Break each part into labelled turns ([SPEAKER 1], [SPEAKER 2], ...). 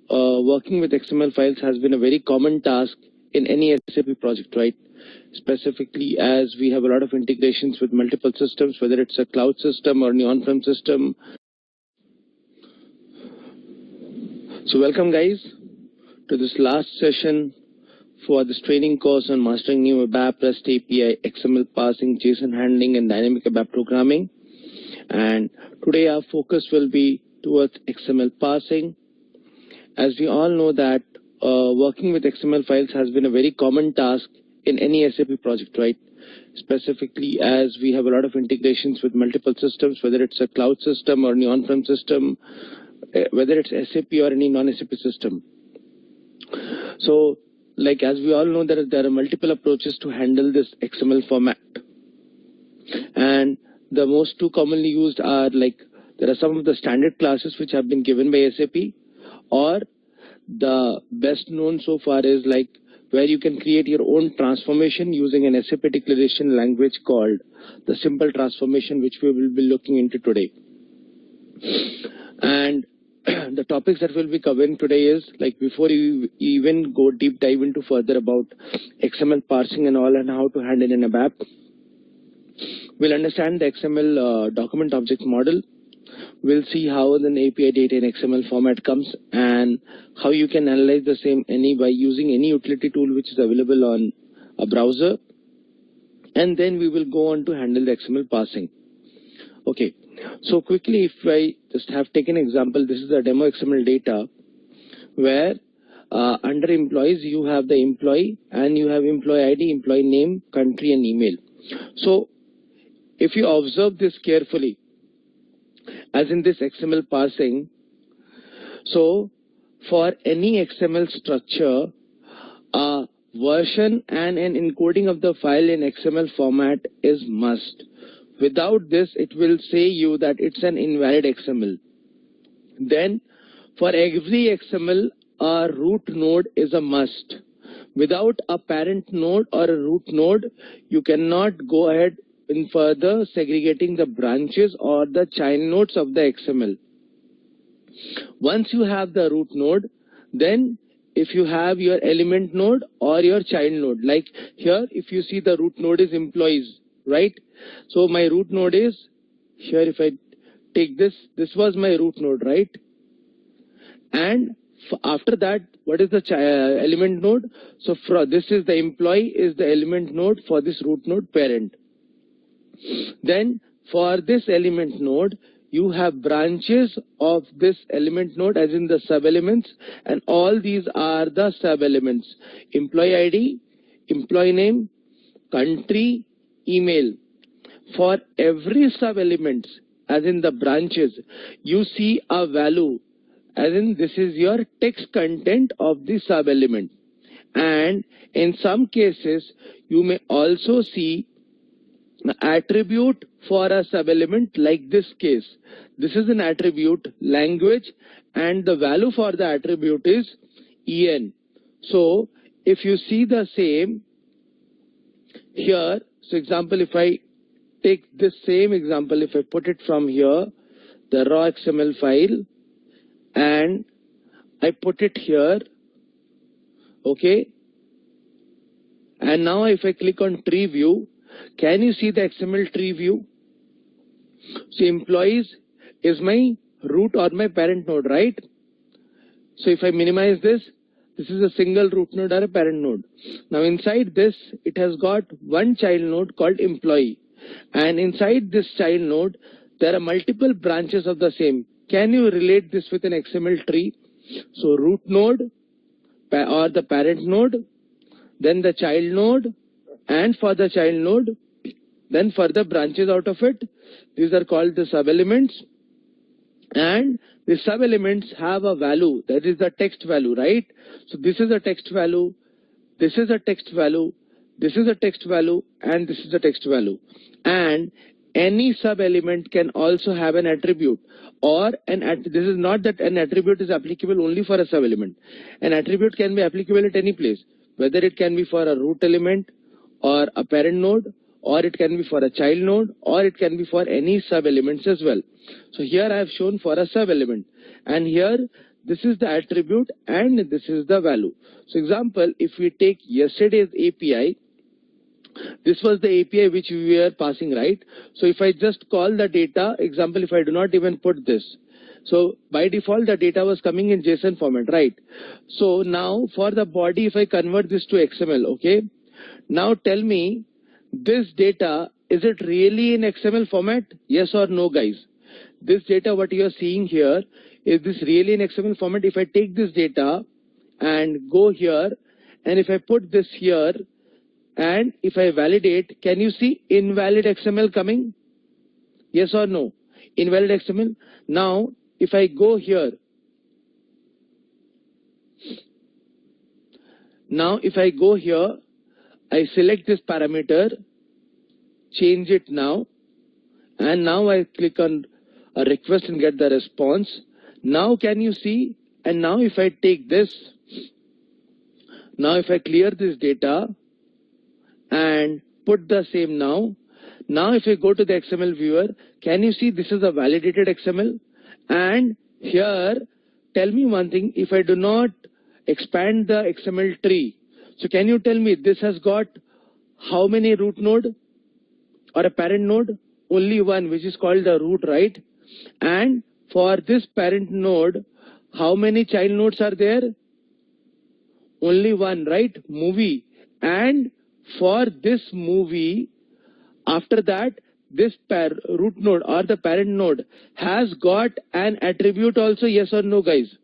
[SPEAKER 1] working with XML files has been a very common task in any SAP project, right? Specifically, as we have a lot of integrations with multiple systems, whether it's a cloud system or an on-prem system. So welcome guys to this last session for this training course on mastering new ABAP, REST API, XML parsing, JSON handling and dynamic ABAP programming. And today our focus will be towards XML parsing. As we all know that working with XML files has been a very common task in any SAP project, right? Specifically, as we have a lot of integrations with multiple systems, whether it's a cloud system or an on-prem system, whether it's SAP or any non-SAP system. So, like as we all know, there are multiple approaches to handle this XML format. And the most two commonly used are like, there are some of the standard classes which have been given by SAP, or the best known so far is like where you can create your own transformation using an SAP declaration language called the simple transformation, which we will be looking into today. And the topics that we'll be covering today is like, before you even go deep dive into further about XML parsing and all and how to handle an ABAP, we'll understand the XML document object model. We'll see how an API data in XML format comes and how you can analyze the same by using any utility tool which is available on a browser. And then we will go on to handle the XML parsing. Okay, so quickly, if I just have taken an example, this is the demo XML data where under employees you have the employee and you have employee ID, employee name, country and email. So if you observe this carefully, as in this XML parsing, so for any XML structure, a version and an encoding of the file in XML format is must. Without this, it will say you that it's an invalid XML. Then for every XML, a root node is a must. Without a parent node or a root node, you cannot go ahead in further segregating the branches or the child nodes of the XML. Once you have the root node, then if you have your element node or your child node, like here, if you see the root node is employees, right? So my root node is here. If I take this was my root node, right? And after that, what is the element node? So this is the employee is the element node for this root node parent. Then for this element node, you have branches of this element node as in the sub-elements, and all these are the sub-elements: employee ID, employee name, country, email. For every sub-elements, as in the branches, you see a value, as in this is your text content of the sub-element. And in some cases, you may also see attribute for a sub-element, like this case. This is an attribute language and the value for the attribute is en. So if you see the same here, so example, if I take this same example, if I put it from here, the raw XML file, and I put it here, okay, and now if I click on tree view, can you see the XML tree view? So employees is my root or my parent node, right? So if I minimize this is a single root node or a parent node. Now inside this, it has got one child node called employee. And inside this child node, there are multiple branches of the same. Can you relate this with an XML tree? So root node or the parent node, then the child node, and for the child node, then further branches out of it. These are called the sub-elements. And the sub-elements have a value, that is the text value, right? So this is a text value, this is a text value, this is a text value, and this is a text value. And any sub-element can also have an attribute, or this is not that an attribute is applicable only for a sub-element. An attribute can be applicable at any place, whether it can be for a root element or a parent node, or it can be for a child node, or it can be for any sub-elements as well. So here I have shown for a sub-element, and here this is the attribute and this is the value. So example, if we take yesterday's API, this was the API which we were passing, right? So if I just call the data, example, if I do not even put this, so by default the data was coming in JSON format, right? So now for the body, if I convert this to XML, okay, now tell me, this data, is it really in XML format? Yes or no, guys? This data what you are seeing here, is this really in XML format? If I take this data and go here, and if I put this here, and if I validate, can you see invalid XML coming? Yes or no? Invalid XML. Now, if I go here, I select this parameter, change it now, and now I click on a request and get the response. Now can you see? And now if I take this, now if I clear this data and put the same now if I go to the XML viewer, can you see this is a validated XML? And here, tell me one thing, if I do not expand the XML tree, so can you tell me this has got how many root node or a parent node? Only one, which is called the root, right? And for this parent node, how many child nodes are there? Only one, right? Movie. And for this movie, after that, this root node or the parent node has got an attribute also, yes or no, guys?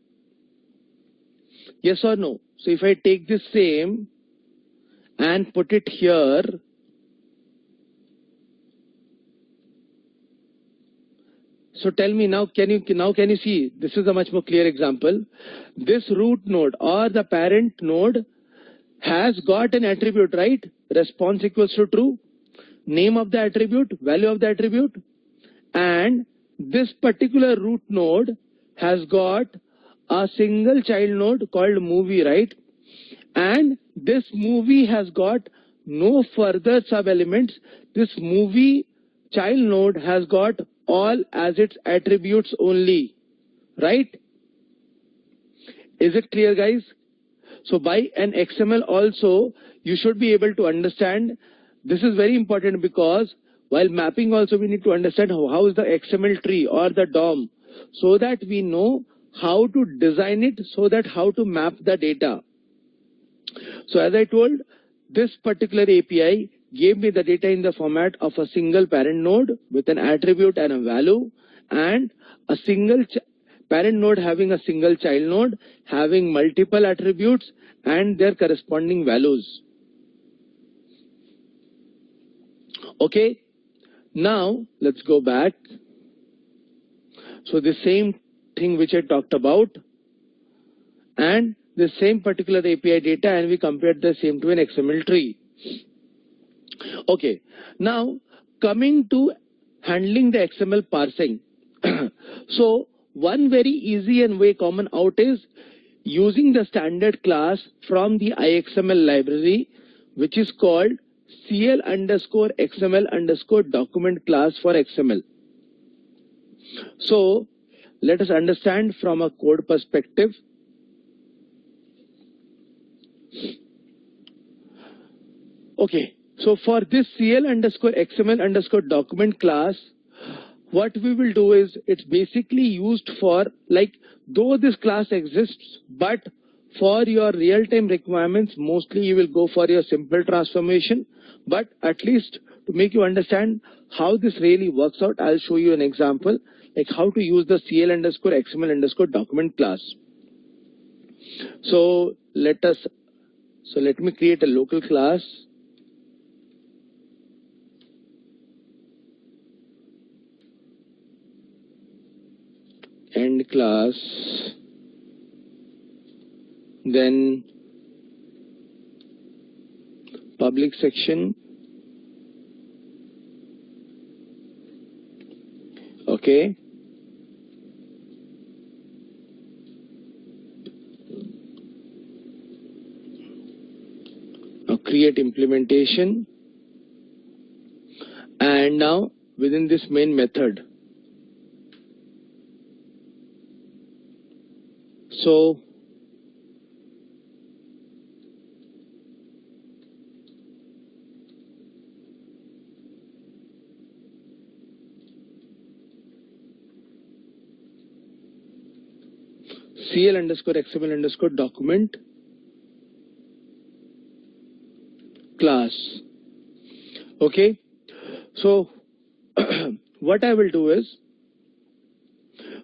[SPEAKER 1] Yes or no? So if I take this same and put it here, so tell me now, can you see? This is a much more clear example. This root node or the parent node has got an attribute, right? Response equals to true. Name of the attribute, value of the attribute, and this particular root node has got a single child node called movie, right? And this movie has got no further sub elements. This movie child node has got all as its attributes only, right? Is it clear, guys? So by an XML also, you should be able to understand. This is very important because while mapping also we need to understand how is the XML tree or the DOM, so that we know how to design it, so that how to map the data. So as I told, this particular API gave me the data in the format of a single parent node with an attribute and a value, and a single parent node having a single child node having multiple attributes and their corresponding values. Okay, now let's go back. So the same thing which I talked about and the same particular API data, and we compared the same to an XML tree. Okay, now coming to handling the XML parsing. So one very easy and way common out is using the standard class from the IXML library, which is called CL_XML_document class for XML. So let us understand from a code perspective. Okay, so for this CL_XML_document class, what we will do is, it's basically used for, like, though this class exists, but for your real-time requirements, mostly you will go for your simple transformation. But at least to make you understand how this really works out, I'll show you an example, like how to use the CL_XML_document class. So let me create a local class. End class, then public section. Okay, now create implementation, and now within this main method, So CL underscore XML underscore document class. Okay, so what I will do is,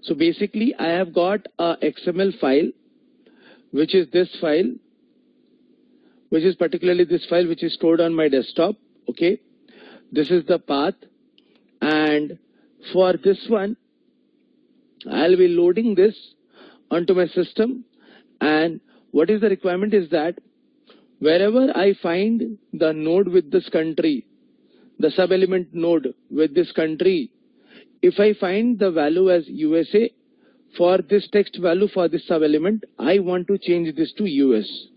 [SPEAKER 1] so basically I have got a XML file, which is this file, which is particularly this file which is stored on my desktop. Okay, this is the path, and for this one I'll be loading this onto my system. And what is the requirement is that wherever I find the node with this country, the sub-element node with this country, if I find the value as USA for this text value for this sub-element, I want to change this to US.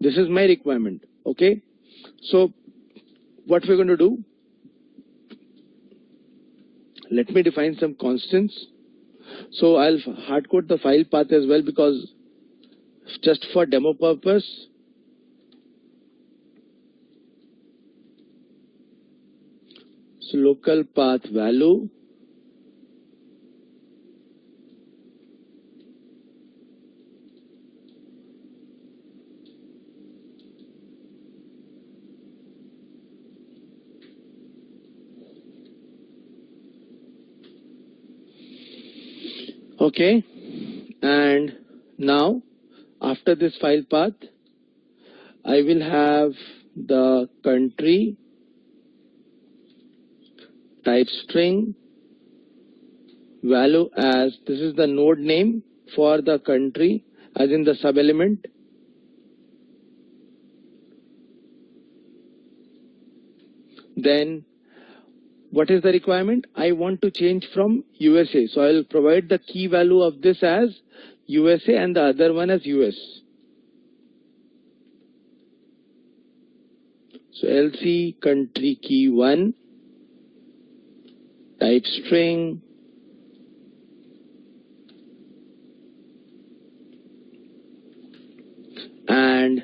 [SPEAKER 1] This is my requirement. Okay, so what we're going to do, let me define some constants. So I'll hard code the file path as well, because just for demo purpose. So local path value, okay, and now after this file path I will have the country type string value as, this is the node name for the country as in the sub element, then what is the requirement? I want to change from USA, so I will provide the key value of this as USA and the other one as US. So LC country key 1 type string and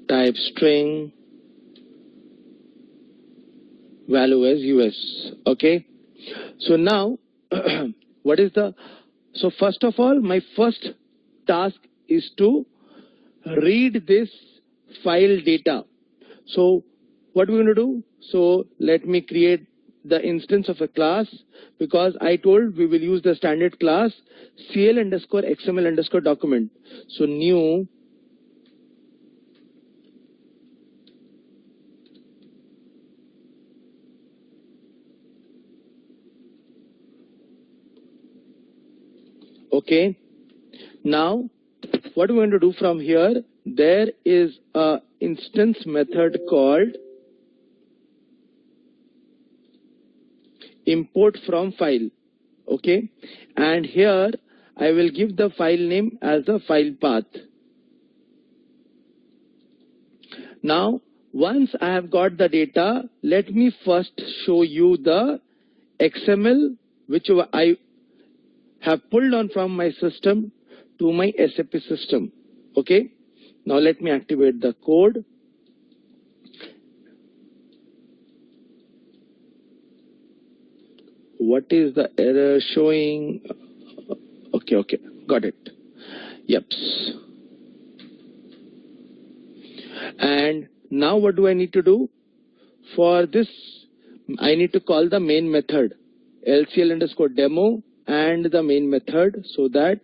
[SPEAKER 1] type string value as US. Okay, so now what is the, so first of all my first task is to read this file data. So what we're going to do, so let me create the instance of a class, because I told we will use the standard class CL underscore XML underscore document. So new okay, now what we're going to do from here, there is a instance method called import from file. Okay, and here I will give the file name as the file path. Now once I have got the data, let me first show you the XML which I have pulled on from my system to my SAP system. Okay, now let me activate the code. What is the error showing? Okay, got it. Yep. And now what do I need to do? For this I need to call the main method LCL underscore demo and the main method, so that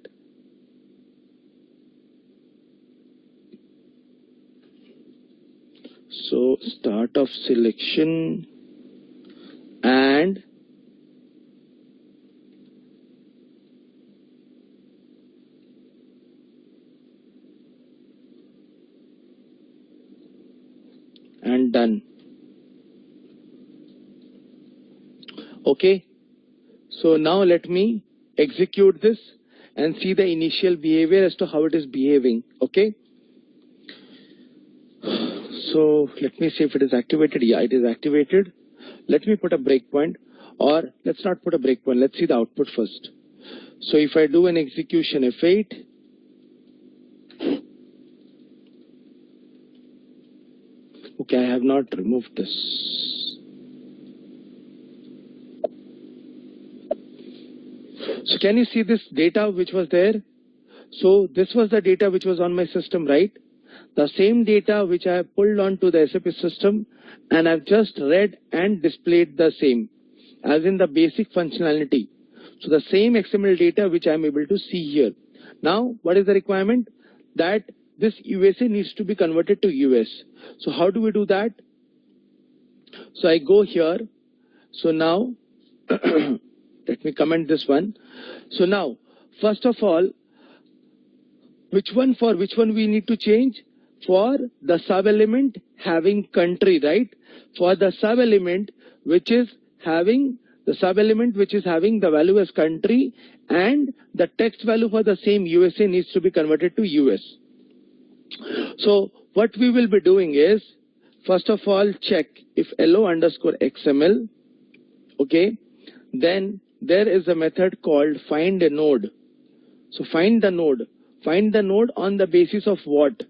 [SPEAKER 1] so start of selection and done. Okay, so now let me execute this and see the initial behavior as to how it is behaving. Okay, So let me see if it is activated. Yeah, it is activated. Let me put a breakpoint, or let's not put a breakpoint. Let's see the output first. So if I do an execution F8, okay, I have not removed this. So can you see this data which was there? So this was the data which was on my system, right? The same data which I have pulled onto the SAP system, and I've just read and displayed the same, as in the basic functionality. So the same XML data which I'm able to see here. Now, what is the requirement? That this USA needs to be converted to US. So how do we do that? So I go here. So now, let me comment this one. So now, first of all, which one we need to change? For the sub-element having country, right? For the sub-element which is having the value as country, and the text value for the same USA needs to be converted to US. So what we will be doing is, first of all, check if LO_XML, okay, then there is a method called find a node. So find the node on the basis of what?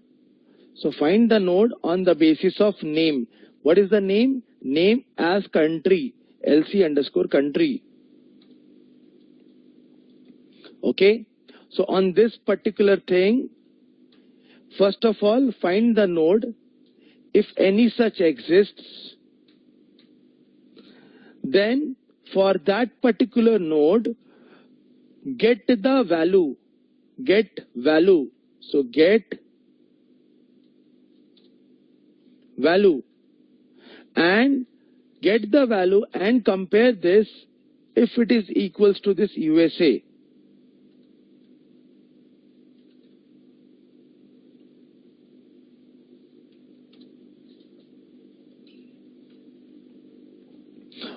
[SPEAKER 1] So find the node on the basis of name. What is the name? Name as country, LC_country. Okay. So on this particular thing, first of all, find the node. If any such exists, then for that particular node, get the value. So get value, and get the value and compare this if it is equals to this USA.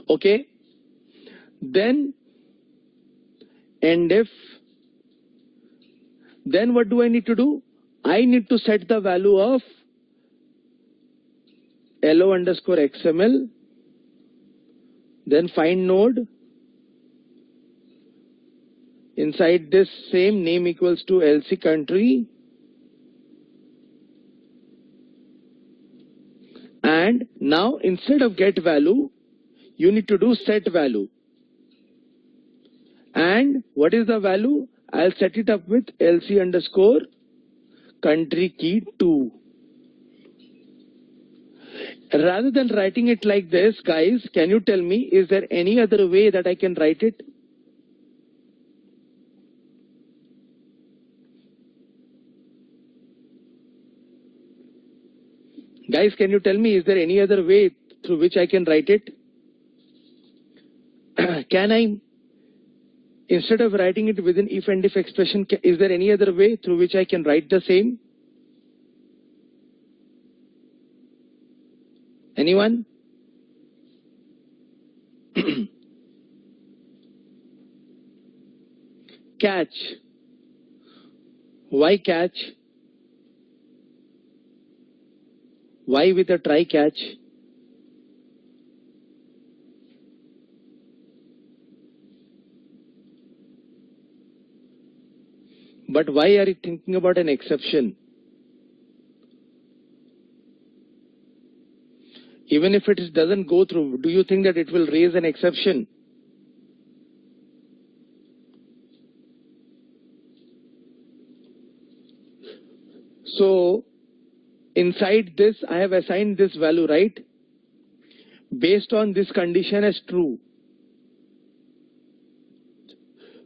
[SPEAKER 1] Okay. Then what do I need to do? I need to set the value of LO_XML, then find node. Inside this same name equals to LC country, and now instead of get value, you need to do set value. And what is the value? I'll set it up with LC_country key 2. Rather than writing it like this, guys, can you tell me, is there any other way that I can write it? Guys, can you tell me, is there any other way through which I can write it? Can I, instead of writing it within if and if expression, is there any other way through which I can write the same? Anyone? Catch. Why catch? Why with a try catch? But why are you thinking about an exception? Even if it doesn't go through, do you think that it will raise an exception? So inside this, I have assigned this value, right? Based on this condition as true.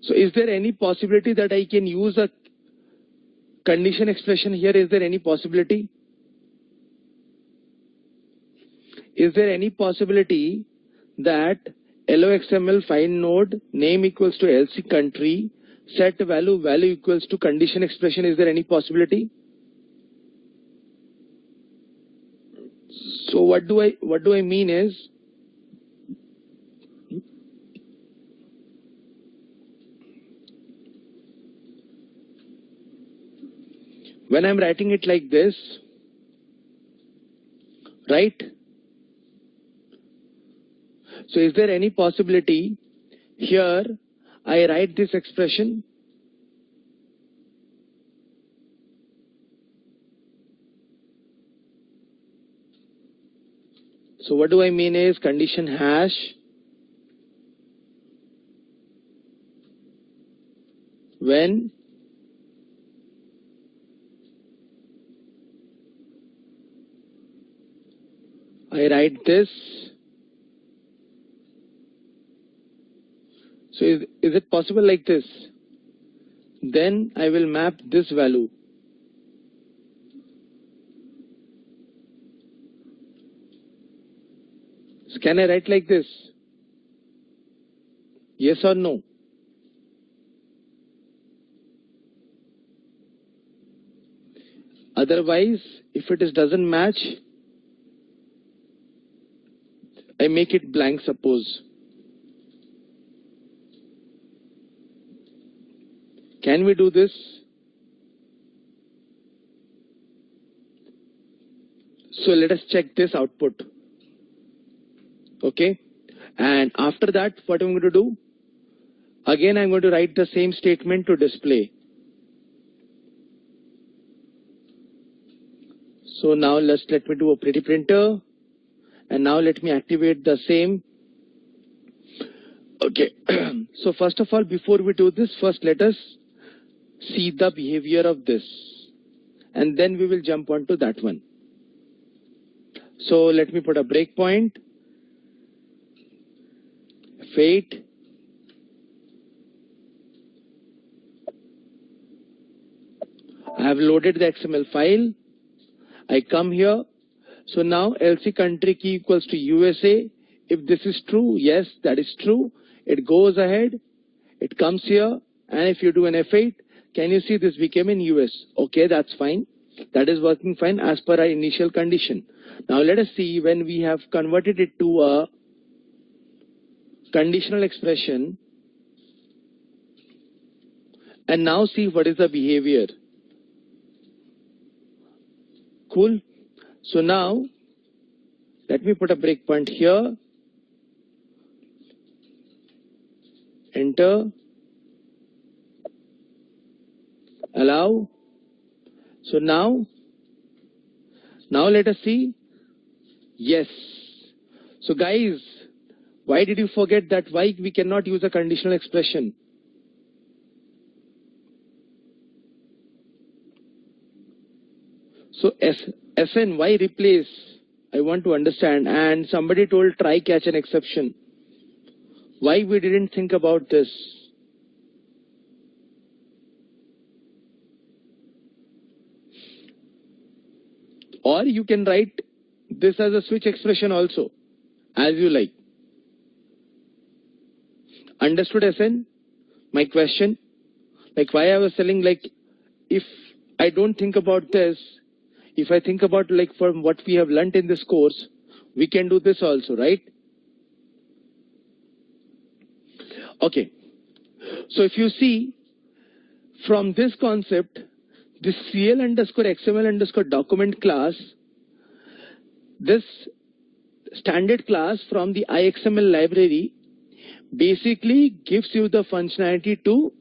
[SPEAKER 1] So is there any possibility that I can use a condition expression here? Is there any possibility? Is there any possibility that LOXML find node name equals to LC country, set value equals to condition expression? Is there any possibility? So what do I mean is, when I'm writing it like this, right? So is there any possibility here I write this expression? So what do I mean is condition hash when I write this. So is it possible like this? Then I will map this value. So can I write like this? Yes or no? Otherwise, if it doesn't match, I make it blank, suppose. Can we do this? So let us check this output. Okay. And after that, what I'm going to do? Again, I'm going to write the same statement to display. So now let me do a pretty printer. And now let me activate the same. Okay. So first of all, before we do this, first let us see the behavior of this. And then we will jump on to that one. So let me put a breakpoint. Fate. I have loaded the XML file. I come here. So now LC country key equals to USA. If this is true, yes, that is true. It goes ahead. It comes here. And if you do an F8, can you see this became in US? Okay, that's fine. That is working fine as per our initial condition. Now let us see when we have converted it to a conditional expression. And now see what is the behavior. Cool. So now let me put a breakpoint here. Enter. Allow. So now let us see. Yes. So guys, why did you forget that? Why we cannot use a conditional expression? So SN, why replace? I want to understand. And somebody told try catch an exception. Why we didn't think about this? Or you can write this as a switch expression also, as you like. Understood, SN? My question? Like why I was telling, like if I don't think about this, if I think about like from what we have learnt in this course, we can do this also, right? Okay. So if you see from this concept, this CL underscore XML underscore document class, this standard class from the iXML library basically gives you the functionality to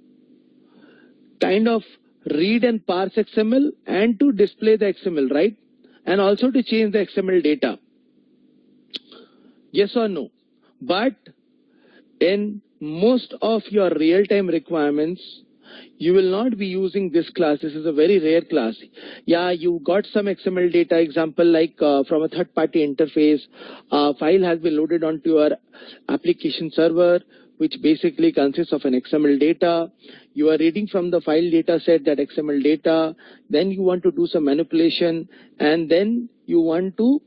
[SPEAKER 1] kind of read and parse XML and to display the XML, right? And also to change the XML data. Yes or no? But in most of your real-time requirements, you will not be using this class. This is a very rare class. Yeah, you got some XML data, example like from a third-party interface, file has been loaded onto your application server, which basically consists of an XML data. You are reading from the file data set, that XML data, then you want to do some manipulation, and then you want to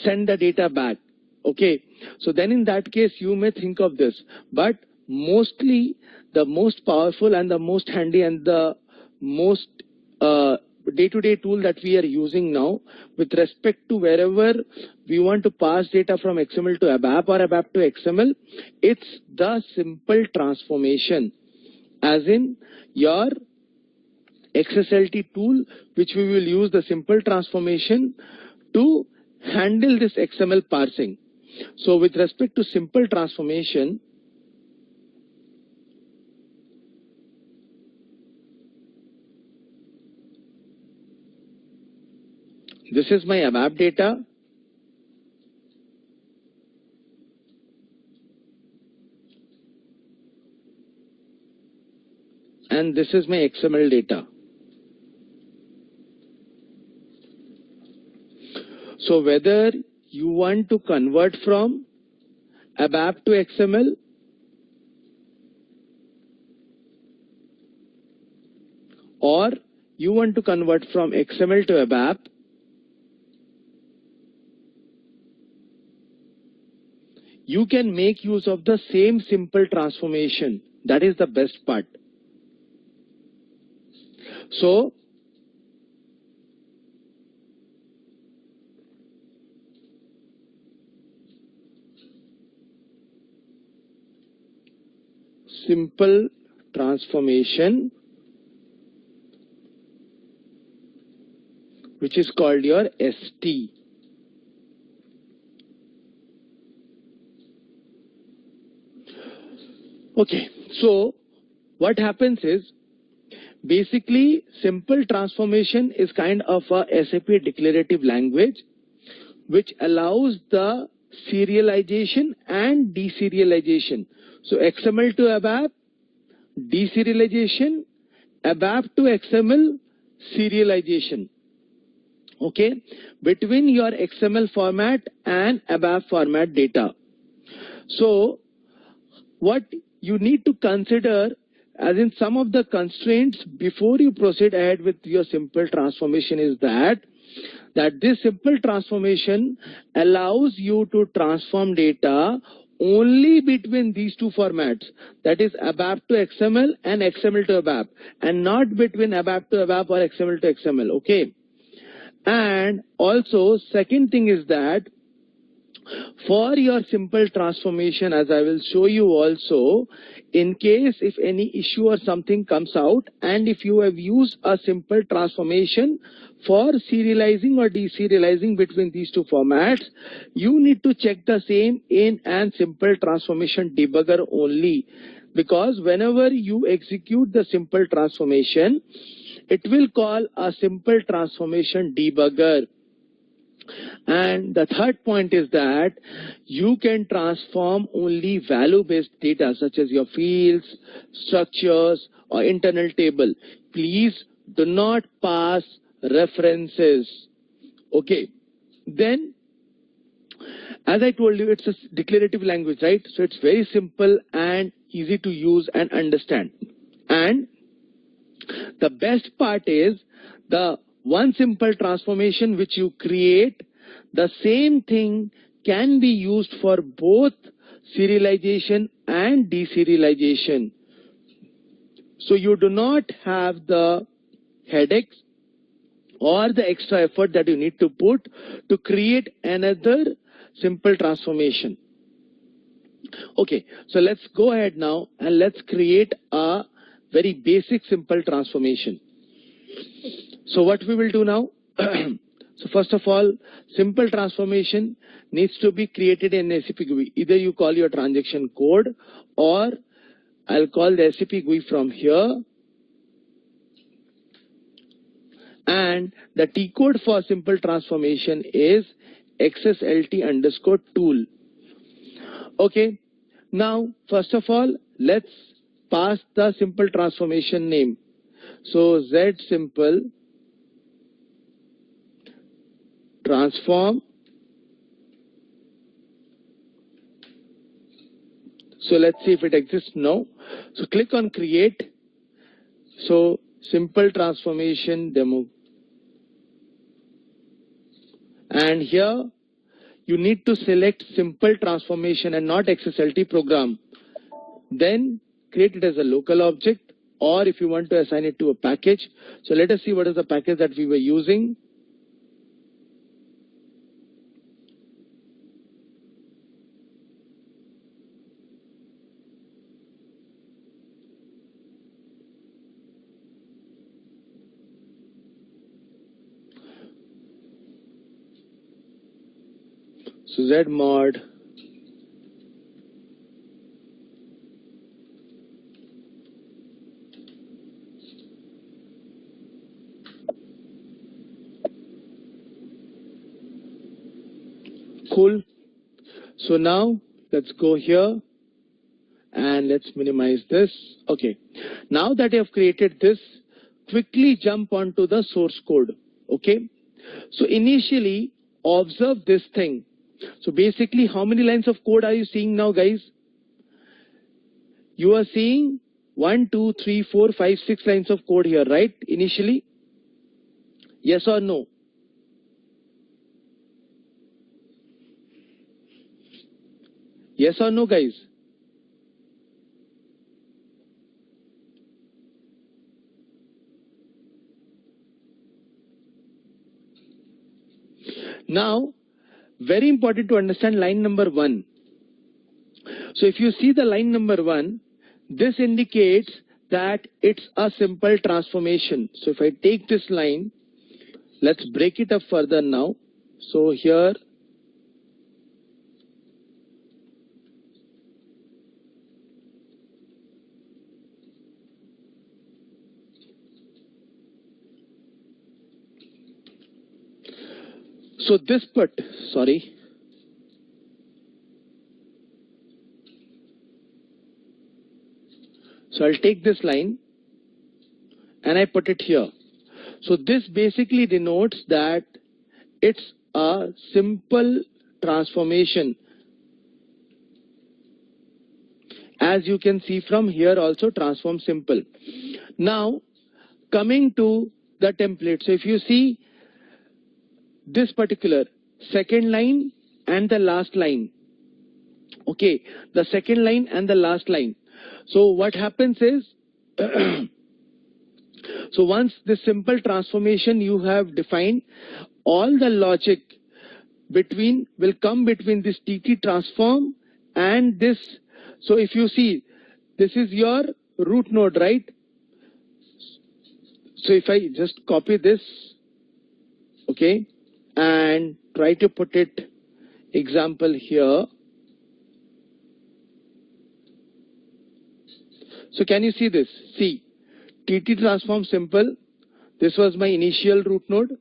[SPEAKER 1] send the data back. Okay, so then in that case you may think of this, but mostly the most powerful and the most handy and the most day-to-day tool that we are using now with respect to wherever we want to pass data from XML to ABAP or ABAP to XML, it's the simple transformation, as in your XSLT tool, which we will use the simple transformation to handle this XML parsing. So with respect to simple transformation, this is my ABAP data. And this is my XML data. So whether you want to convert from ABAP to XML or you want to convert from XML to ABAP, you can make use of the same simple transformation. That is the best part. So simple transformation, which is called your ST. Okay, so what happens is, basically simple transformation is kind of a SAP declarative language which allows the serialization and deserialization. So XML to ABAP, deserialization, ABAP to XML, serialization. Okay, between your XML format and ABAP format data. So what you need to consider, as in some of the constraints before you proceed ahead with your simple transformation, is that this simple transformation allows you to transform data only between these two formats, that is ABAP to XML and XML to ABAP, and not between ABAP to ABAP or XML to XML. Okay. And also second thing is that for your simple transformation, as I will show you also, in case if any issue or something comes out, and if you have used a simple transformation for serializing or deserializing between these two formats, you need to check the same in and simple transformation debugger only, because whenever you execute the simple transformation, it will call a simple transformation debugger. And the third point is that you can transform only value-based data such as your fields, structures, or internal table. Please do not pass references. Okay. Then, as I told you, it's a declarative language, right? So it's very simple and easy to use and understand. And the best part is the one simple transformation which you create, the same thing can be used for both serialization and deserialization. So you do not have the headaches or the extra effort that you need to put to create another simple transformation. Okay, so let's go ahead now and let's create a very basic simple transformation. So what we will do now, so first of all, simple transformation needs to be created in SAP GUI. Either you call your transaction code or I'll call the SAP GUI from here. And the T code for simple transformation is XSLT_tool. Okay. Now, first of all, let's pass the simple transformation name. So Z simple transform. So let's see if it exists now. So click on create. So simple transformation demo. And here you need to select simple transformation and not XSLT program. Then create it as a local object, or if you want to assign it to a package. So let us see what is the package that we were using. So Z mod cool. So now let's go here and let's minimize this. Okay. Now that I have created this, quickly jump onto the source code. Okay. So initially observe this thing. So basically, how many lines of code are you seeing now, guys? You are seeing 1, 2, 3, 4, 5, 6 lines of code here, right? Initially. Yes or no? Yes or no, guys? Now, very important to understand line number 1. So if you see the line number 1, this indicates that it's a simple transformation. So if I take this line, let's break it up further now. So here, so this part, sorry. So I'll take this line and I put it here. So this basically denotes that it's a simple transformation. As you can see from here also, transform simple. Now coming to the template. So if you see this particular second line and the last line. Okay, the second line and the last line. So what happens is, so once this simple transformation you have defined, all the logic between will come between this TT transform and this. So if you see, this is your root node, right? So if I just copy this, okay, and try to put it example here. So can you see this? See, TT transform simple. This was my initial root node.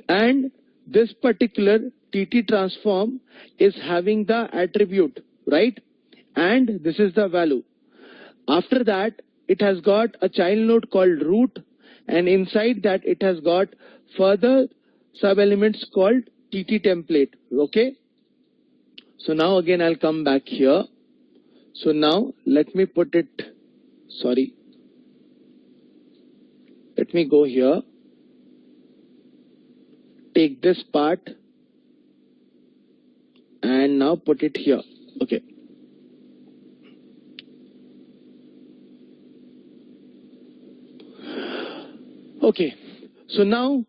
[SPEAKER 1] And this particular TT transform is having the attribute, right? And this is the value. After that, it has got a child node called root. And inside that, it has got further sub-elements called TT template. Okay? So now again, I'll come back here. So now let me put it, sorry, let me go here, take this part and now put it here. Okay. Okay. So now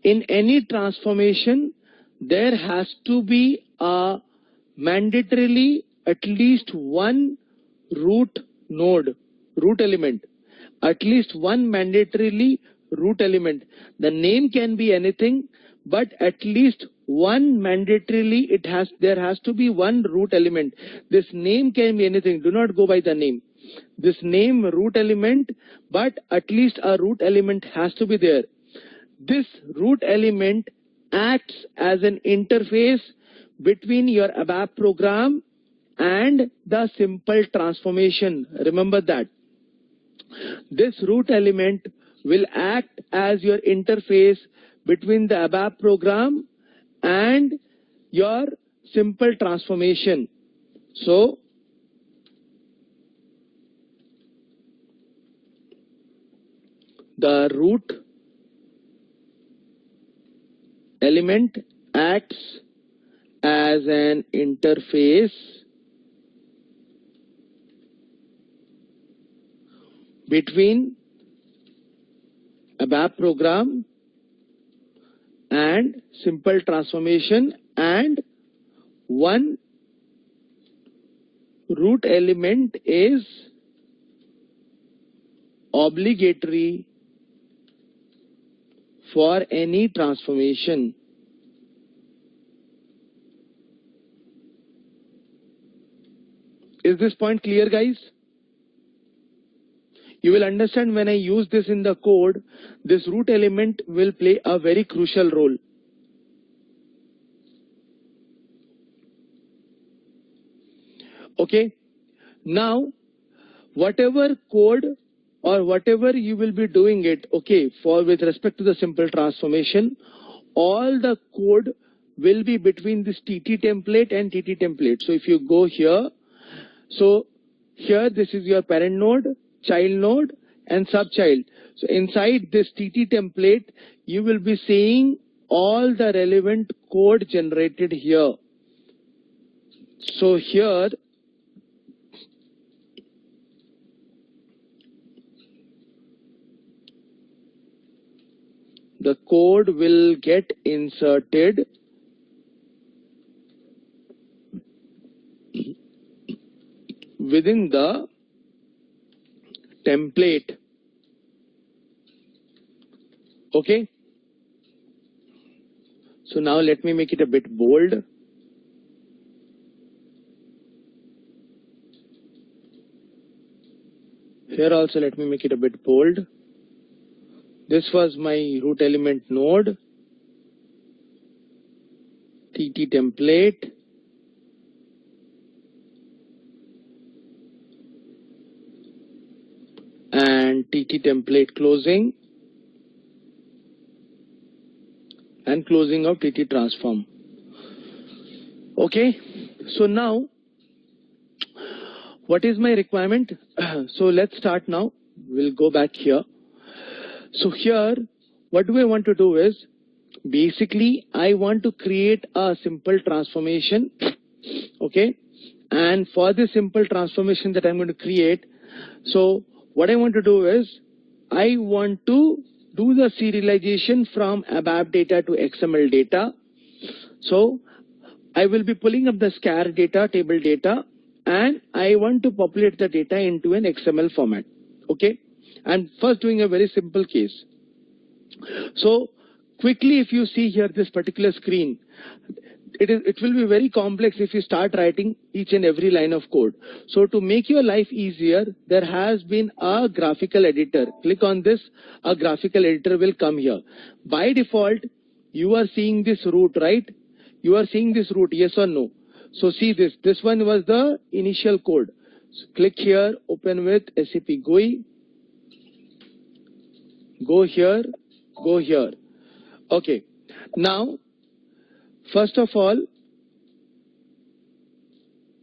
[SPEAKER 1] in any transformation, there has to be a mandatorily at least one root node, root element, at least one mandatorily root element. The name can be anything, but at least one mandatorily there has to be one root element. This name can be anything. Do not go by the name. This name root element, but at least a root element has to be there. This root element acts as an interface between your ABAP program and the simple transformation. Remember that. This root element will act as your interface between the ABAP program and your simple transformation. So, the root element acts as an interface between ABAP program and simple transformation, and one root element is obligatory for any transformation. Is this point clear, guys? You will understand when I use this in the code, this root element will play a very crucial role. Okay. Now, whatever code or whatever you will be doing it, okay, for with respect to the simple transformation, all the code will be between this TT template and TT template. So if you go here, so here this is your parent node, child node and subchild. So inside this TT template, you will be seeing all the relevant code generated here. So here, the code will get inserted within the template. Okay. So now let me make it a bit bold. Here also let me make it a bit bold. This was my root element node, TT template, and TT template closing, and closing of TT transform. Okay, so now what is my requirement? So let's start now. We'll go back here. So here, what do I want to do is, basically I want to create a simple transformation. Okay, and for this simple transformation that I'm going to create, so what I want to do is, I want to do the serialization from ABAP data to XML data. So I will be pulling up the scar data, table data, and I want to populate the data into an XML format. Okay, and first doing a very simple case. So quickly, if you see here this particular screen, it will be very complex if you start writing each and every line of code. So to make your life easier, there has been a graphical editor. Click on this, a graphical editor will come here. By default, you are seeing this root, right? You are seeing this root, yes or no? So see this. This one was the initial code. So click here, open with SAP GUI. Go here, go here. Okay. Now, first of all,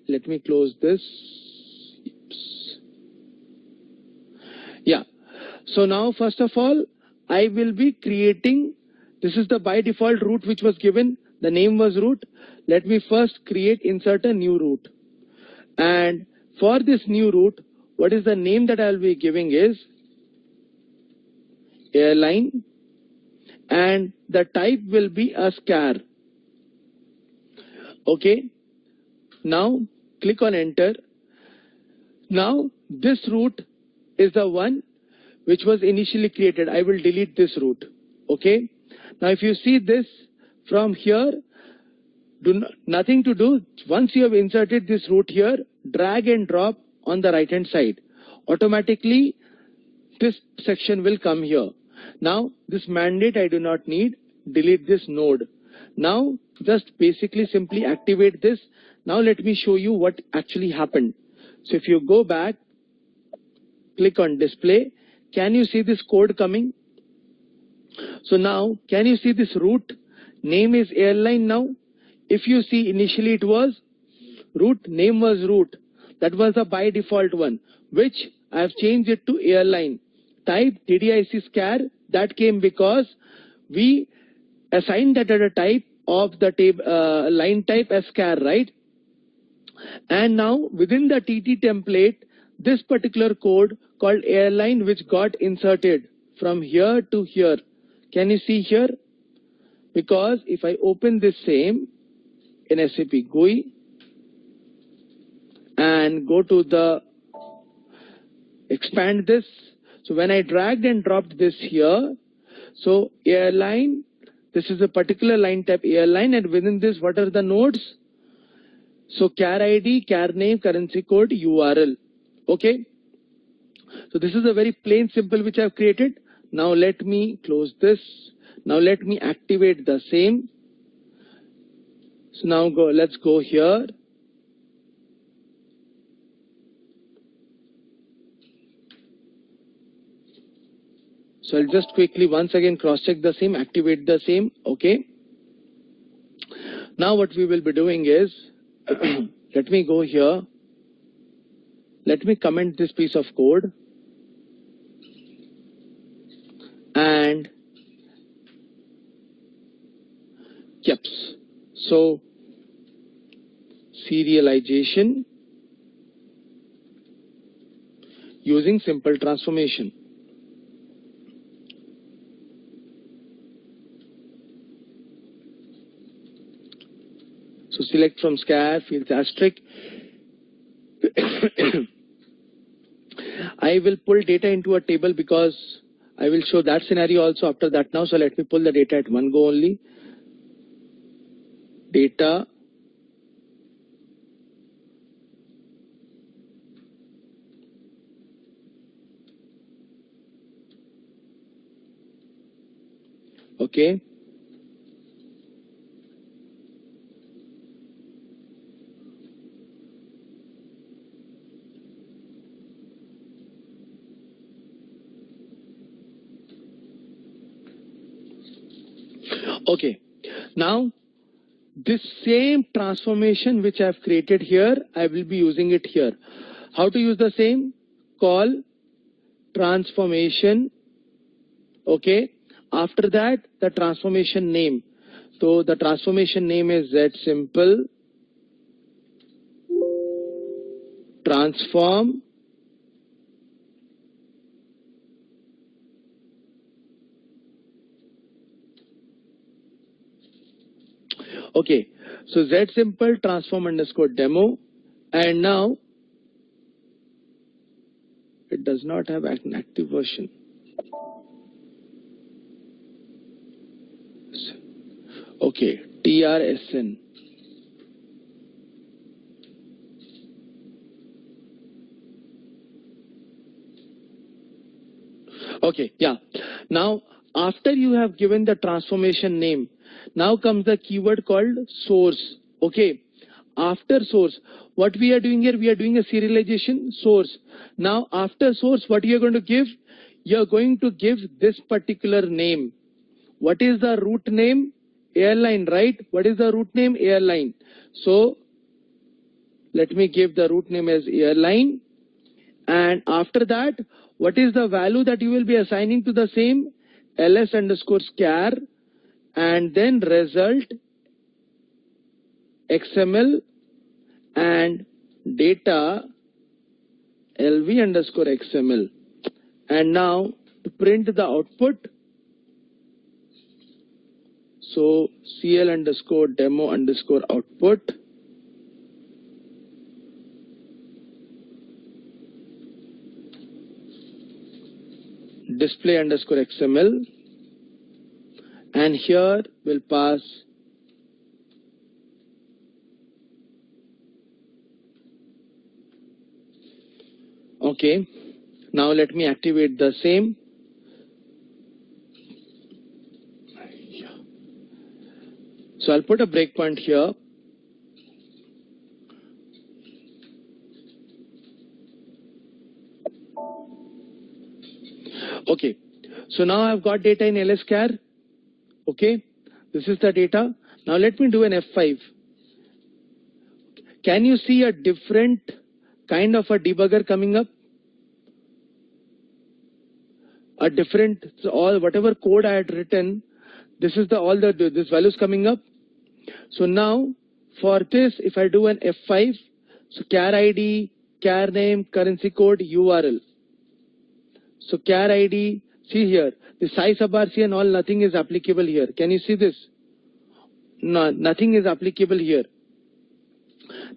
[SPEAKER 1] let me close this. Oops. Yeah. So now, first of all, I will be creating, this is the by default root which was given. The name was root. Let me first insert a new root. And for this new root, what is the name that I will be giving is airline, and the type will be a scar. Okay. Now click on enter. Now this root is the one which was initially created. I will delete this root. Okay. Now if you see this from here, nothing to do. Once you have inserted this root here, drag and drop on the right hand side. Automatically this section will come here. Now this mandate I do not need. Delete this node. Now just basically simply activate this. Now let me show you what actually happened. So if you go back, click on display, can you see this code coming? So now can you see this root? Name is airline now. If you see initially it was root, name was root. That was the by default one, which I have changed it to airline. Type TDIC scar, that came because we assigned that as a type of the line type as scar, right? And now within the TT template, this particular code called airline which got inserted from here to here. Can you see here? Because if I open this same in SAP GUI and go to the expand this, so when I dragged and dropped this here, so airline, this is a particular line type airline, and within this what are the nodes? So char ID, char name, currency code, URL. Okay. So this is a very plain simple which I have created. Now let me close this. Now let me activate the same. So now let's go here. So I'll just quickly once again cross check the same, activate the same. Okay. Now what we will be doing is, let me go here. Let me comment this piece of code. And yep. So serialization using simple transformation. So select from scar, fields asterisk. I will pull data into a table because I will show that scenario also after that now. So let me pull the data at one go only. Data. Okay. Okay. Now this same transformation which I have created here, I will be using it here. How to use the same? Call transformation. Okay. After that, the transformation name. So the transformation name is Z simple transform. Okay. So Z simple transform underscore demo. And now it does not have an active version. Okay. TRSN. Okay, yeah. Now, after you have given the transformation name, now comes the keyword called source. Okay. After source, what we are doing here, we are doing a serialization source. Now, after source, what you are going to give? You are going to give this particular name. What is the root name? Airline, right? What is the root name? Airline. So, let me give the root name as airline. And after that, what is the value that you will be assigning to the same? ls underscore scar and then result XML and data lv underscore XML. And now to print the output, so cl underscore demo underscore output. Display underscore XML, and here we'll pass okay. Now let me activate the same. So I'll put a breakpoint here. Okay, so now I've got data in lscar. Okay, this is the data. Now let me do an F5. Can you see a different kind of a debugger coming up? A different, so all whatever code I had written, this is this values coming up. So now for this, if I do an F5, so char ID, char name, currency code, URL. So char ID, see here, the size of RC and all, nothing is applicable here. Can you see this? No, nothing is applicable here.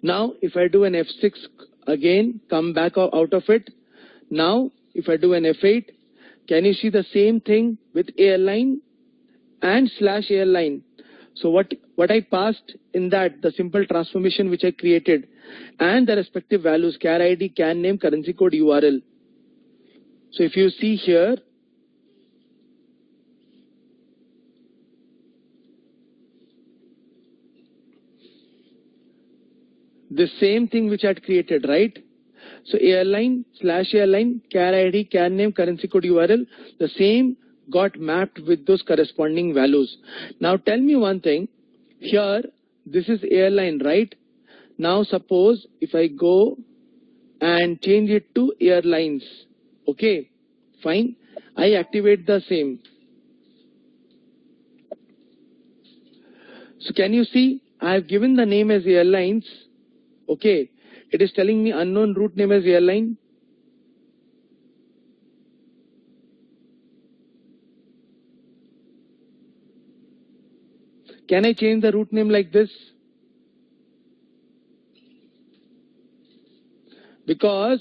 [SPEAKER 1] Now, if I do an F6 again, come back out of it. Now, if I do an F8, can you see the same thing with airline and /airline? So what I passed in that, the simple transformation which I created and the respective values, char ID, can name, currency code, URL. So if you see here, the same thing which I had created, right? So airline / airline, char ID, can name, currency code, URL, the same got mapped with those corresponding values. Now tell me one thing, here this is airline, right? Now suppose if I go and change it to airlines, okay, fine, I activate the same. So can you see, I have given the name as airlines, okay, it is telling me unknown route name as airline. Can I change the route name like this? Because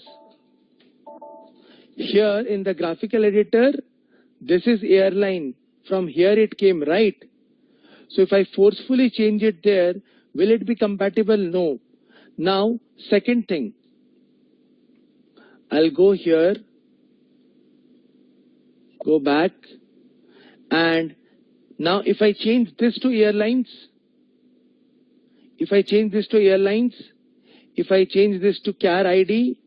[SPEAKER 1] here in the graphical editor, this is airline. From here it came, right? So if I forcefully change it there, will it be compatible? No. Now, second thing, I'll go here, go back, and now if I change this to airlines, if I change this to airlines, if I change this to char ID,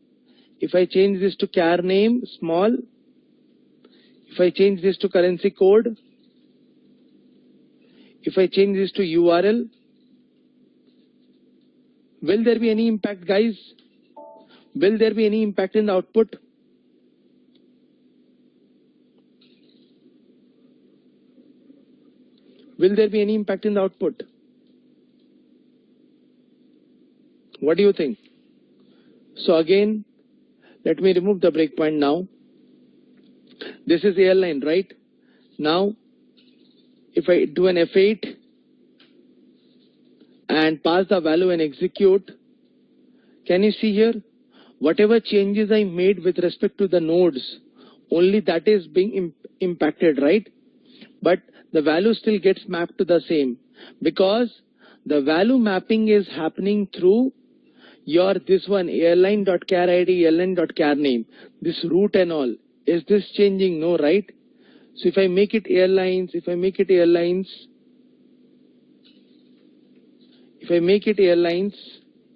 [SPEAKER 1] if I change this to char name, small, if I change this to currency code, if I change this to URL, will there be any impact, guys? Will there be any impact in the output? Will there be any impact in the output? What do you think? So again, let me remove the breakpoint now. This is airline, right? Now, if I do an F8 and pass the value and execute, can you see here? Whatever changes I made with respect to the nodes, only that is being impacted, right? But the value still gets mapped to the same, because the value mapping is happening through your this one, airline.char ID, airline.char name, this route and all. Is this changing? No, right? So if I make it airlines, if I make it airlines, if I make it airlines,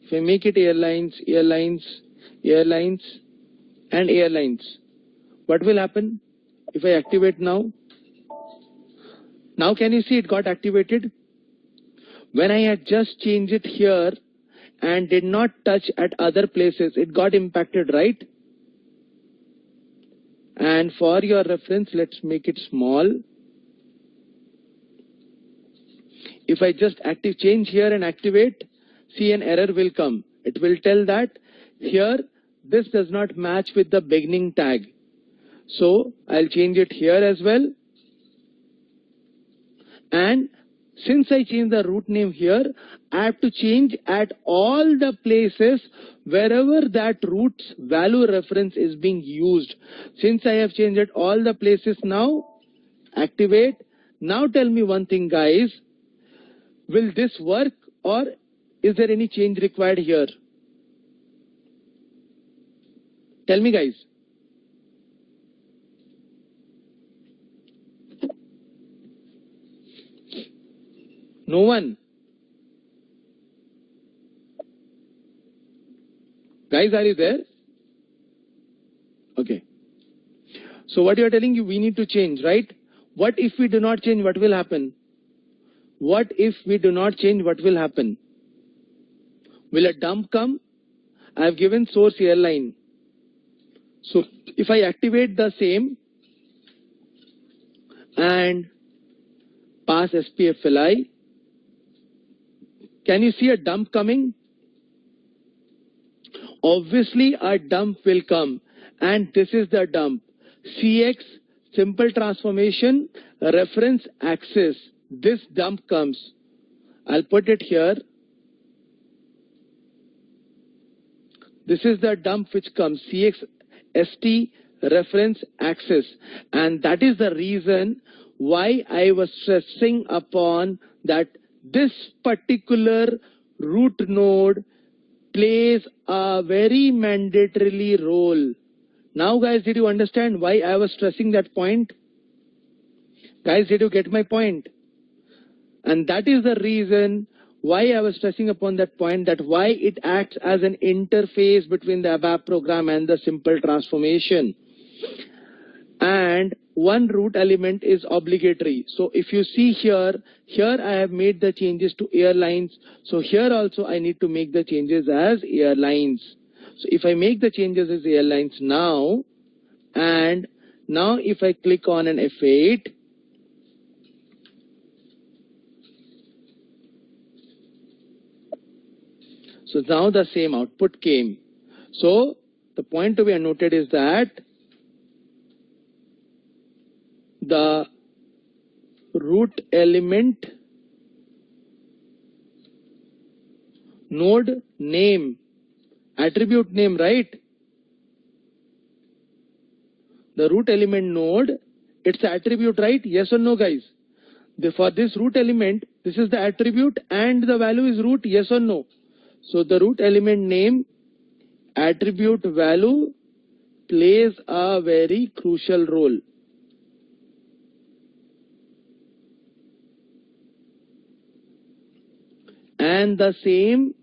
[SPEAKER 1] if I make it airlines, airlines, airlines, and airlines, what will happen if I activate now? Now can you see it got activated? When I had just changed it here and did not touch at other places, it got impacted, right? And for your reference, let's make it small. If I just change here and activate, see, an error will come. It will tell that here this does not match with the beginning tag. So I'll change it here as well. And since I changed the route name here, I have to change at all the places wherever that route's value reference is being used. Since I have changed at all the places now, activate. Now tell me one thing, guys. Will this work, or is there any change required here? Tell me, guys. No one. Guys, are you there? Okay. So what you are telling, we need to change, right? What if we do not change? What will happen? What if we do not change? What will happen? Will a dump come? I have given source airline. So if I activate the same and pass SPFLI, can you see a dump coming? Obviously a dump will come, and this is the dump. CX, simple transformation, reference access. This dump comes. I'll put it here. This is the dump which comes, CX, ST, reference access. And that is the reason why I was stressing upon that this particular root node plays a very mandatorily role. Now guys, did you understand why I was stressing that point? Guys, did you get my point? And that is the reason why I was stressing upon that point, that why it acts as an interface between the ABAP program and the simple transformation. And one root element is obligatory. So if you see here I have made the changes to airlines. So here also I need to make the changes as airlines. So if I make the changes as airlines now, and now if I click on an F8, so now the same output came. So the point to be noted is that the root element node name, attribute name, right? The root element node, it's the attribute, right? Yes or no, guys? For this root element, this is the attribute and the value is root, yes or no? So the root element name, attribute value plays a very crucial role. And the same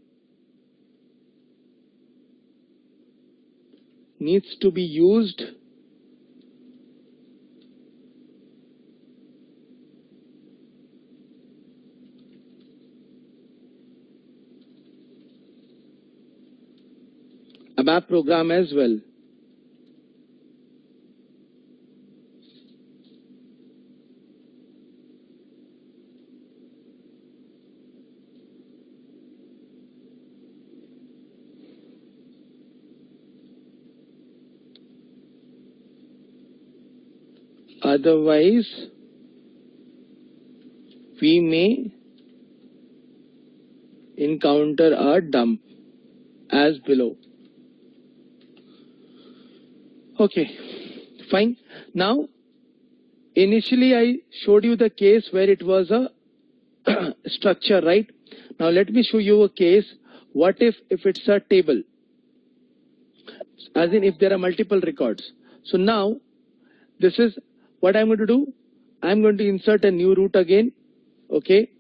[SPEAKER 1] needs to be used ABAP program as well. Otherwise, we may encounter a dump as below. Okay, fine. Now, initially I showed you the case where it was a structure, right? Now let me show you a case. What if it's a table? As in if there are multiple records. So now, this is what I'm going to do. I'm going to insert a new root again. Okay.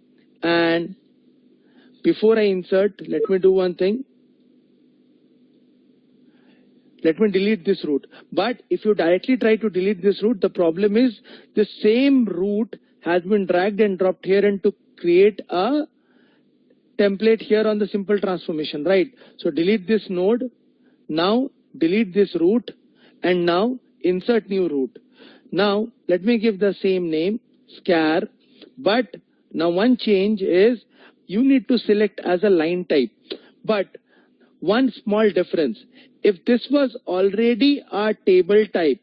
[SPEAKER 1] And before I insert, let me do one thing. Let me delete this root. But if you directly try to delete this root, the problem is the same root has been dragged and dropped here and to create a template here on the simple transformation, right? So delete this node. Now delete this root and now insert new root. Now let me give the same name, scar, but now one change is you need to select as a line type. But one small difference, if this was already a table type,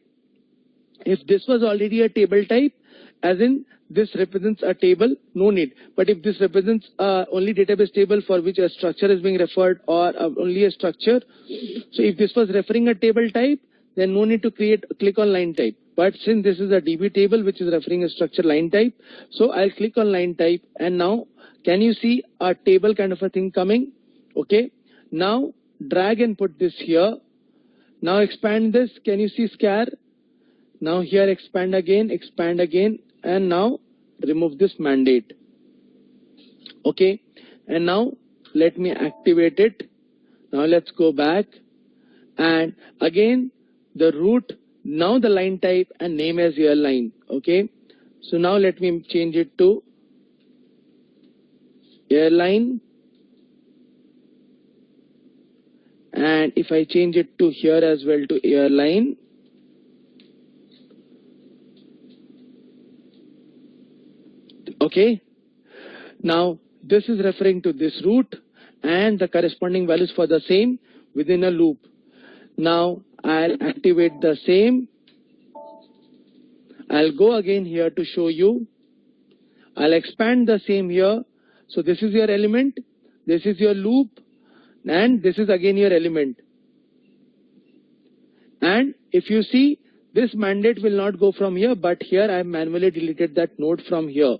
[SPEAKER 1] as in this represents a table, no need. But if this represents only database table for which a structure is being referred or only a structure, so if this was referring a table type, then no need to click on line type. But since this is a DB table which is referring a structure line type, so I'll click on line type and now can you see a table kind of a thing coming? Okay. Now drag and put this here. Now expand this. Can you see scar? Now here expand again, and now remove this mandate. Okay. And now let me activate it. Now let's go back and again the root, now the line type and name as your line. Okay. So now let me change it to airline. And if I change it to here as well to airline, okay. Now this is referring to this root and the corresponding values for the same within a loop. Now I'll activate the same. I'll go again here to show you. I'll expand the same here. So this is your element, this is your loop, and this is again your element. And if you see, this mandate will not go from here, but here I have manually deleted that node from here.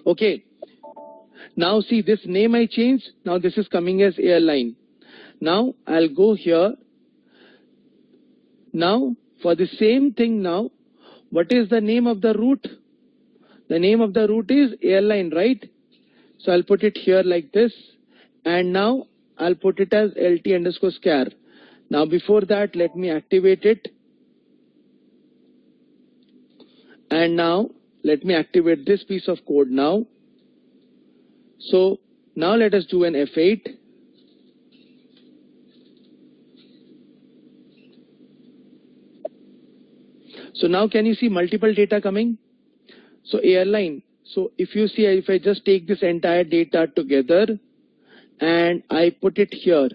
[SPEAKER 1] Okay. Now see, this name I changed. Now this is coming as airline. Now I'll go here. Now for the same thing now, what is the name of the route? The name of the route is airline, right? So I'll put it here like this. And now I'll put it as LT_scar. Now before that, let me activate it. And now let me activate this piece of code now. So now let us do an F8. So now can you see multiple data coming? So airline. So if you see, if I just take this entire data together and I put it here.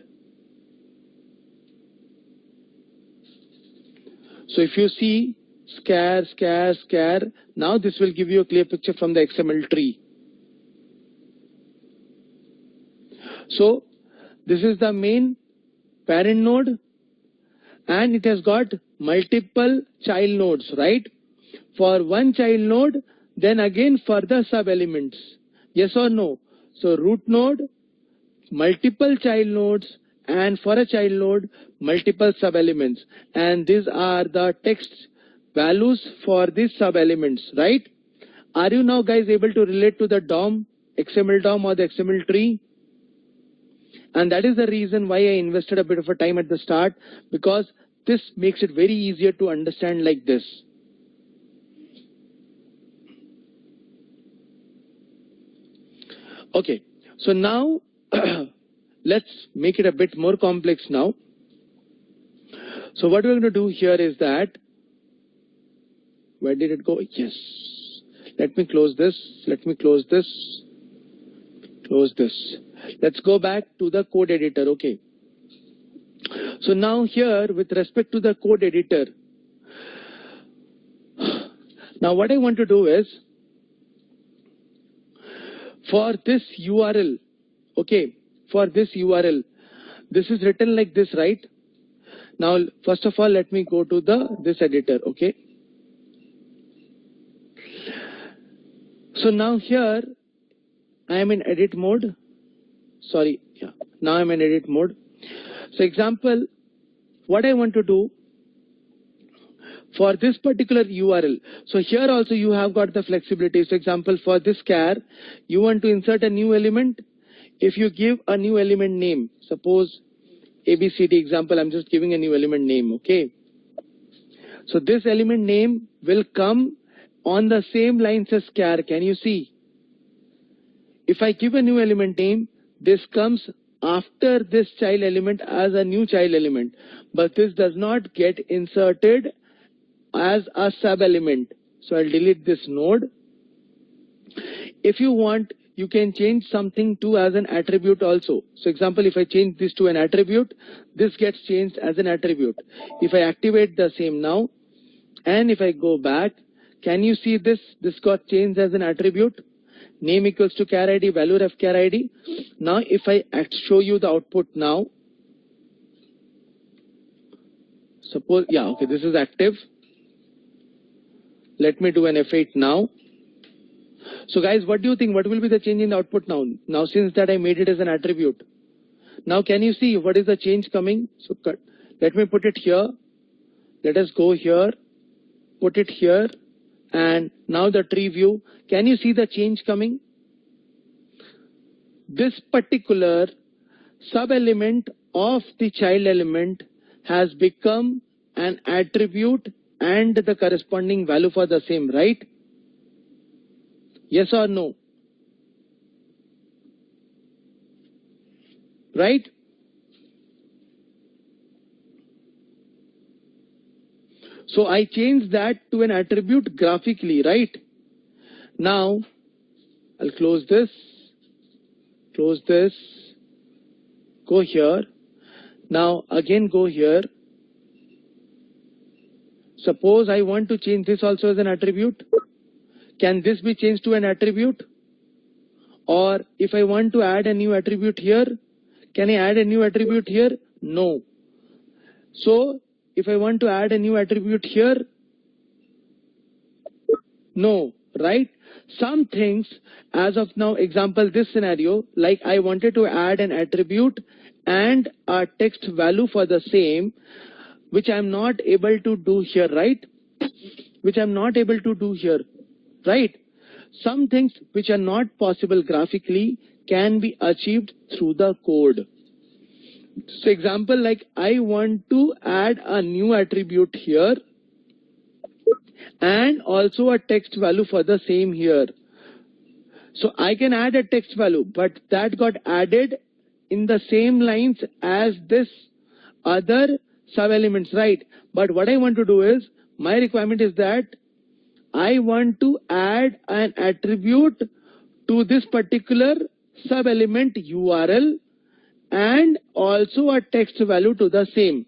[SPEAKER 1] So if you see scar, now this will give you a clear picture from the XML tree. So this is the main parent node and it has got multiple child nodes, right? For one child node, then again further sub elements. Yes or no? So root node, multiple child nodes, and for a child node, multiple sub elements. And these are the text values for these sub elements, right? Are you now guys able to relate to the DOM, XML DOM or the XML tree? And that is the reason why I invested a bit of a time at the start, because this makes it very easier to understand like this. Okay, so now let's make it a bit more complex now. So what we're going to do here is that, where did it go? Yes. Let me close this. Close this. Let's go back to the code editor. Okay. So now here, with respect to the code editor, now what I want to do is, for this URL, okay, for this URL, this is written like this, right? Now, first of all, let me go to this editor, okay? So now here, I am in edit mode. Sorry, yeah. Now I'm in edit mode. So example, what I want to do for this particular URL. So here also you have got the flexibility. So example, for this char, you want to insert a new element. If you give a new element name, suppose ABCD example, I'm just giving a new element name, okay? So this element name will come on the same lines as char. Can you see? If I give a new element name, this comes after this child element as a new child element, but this does not get inserted as a sub element. So I'll delete this node. If you want, you can change something to as an attribute also. So example, if I change this to an attribute, this gets changed as an attribute. If I activate the same now, and if I go back, can you see this? This got changed as an attribute. Name equals to char ID, value of char ID. Now if I show you the output now, suppose, yeah, okay, this is active. Let me do an F8 now. So guys, what do you think? What will be the change in the output now? Now since that I made it as an attribute. Now can you see what is the change coming? So let me put it here. Let us go here, put it here, and now the tree view. Can you see the change coming? This particular sub-element of the child element has become an attribute and the corresponding value for the same, right? Yes or no? Right? So I changed that to an attribute graphically, right? Now I'll close this, go here. Now again go here. Suppose I want to change this also as an attribute. Can this be changed to an attribute? Or if I want to add a new attribute here, can I add a new attribute here? No. So if I want to add a new attribute here, no, right? some things as of now, example this scenario, like I wanted to add an attribute and a text value for the same, which I'm not able to do here, right? Which I'm not able to do here, right? Some things which are not possible graphically can be achieved through the code. So example, like I want to add a new attribute here and also a text value for the same here. So I can add a text value, but that got added in the same lines as this other sub-elements, right? But what I want to do is, my requirement is that I want to add an attribute to this particular sub-element URL and also a text value to the same.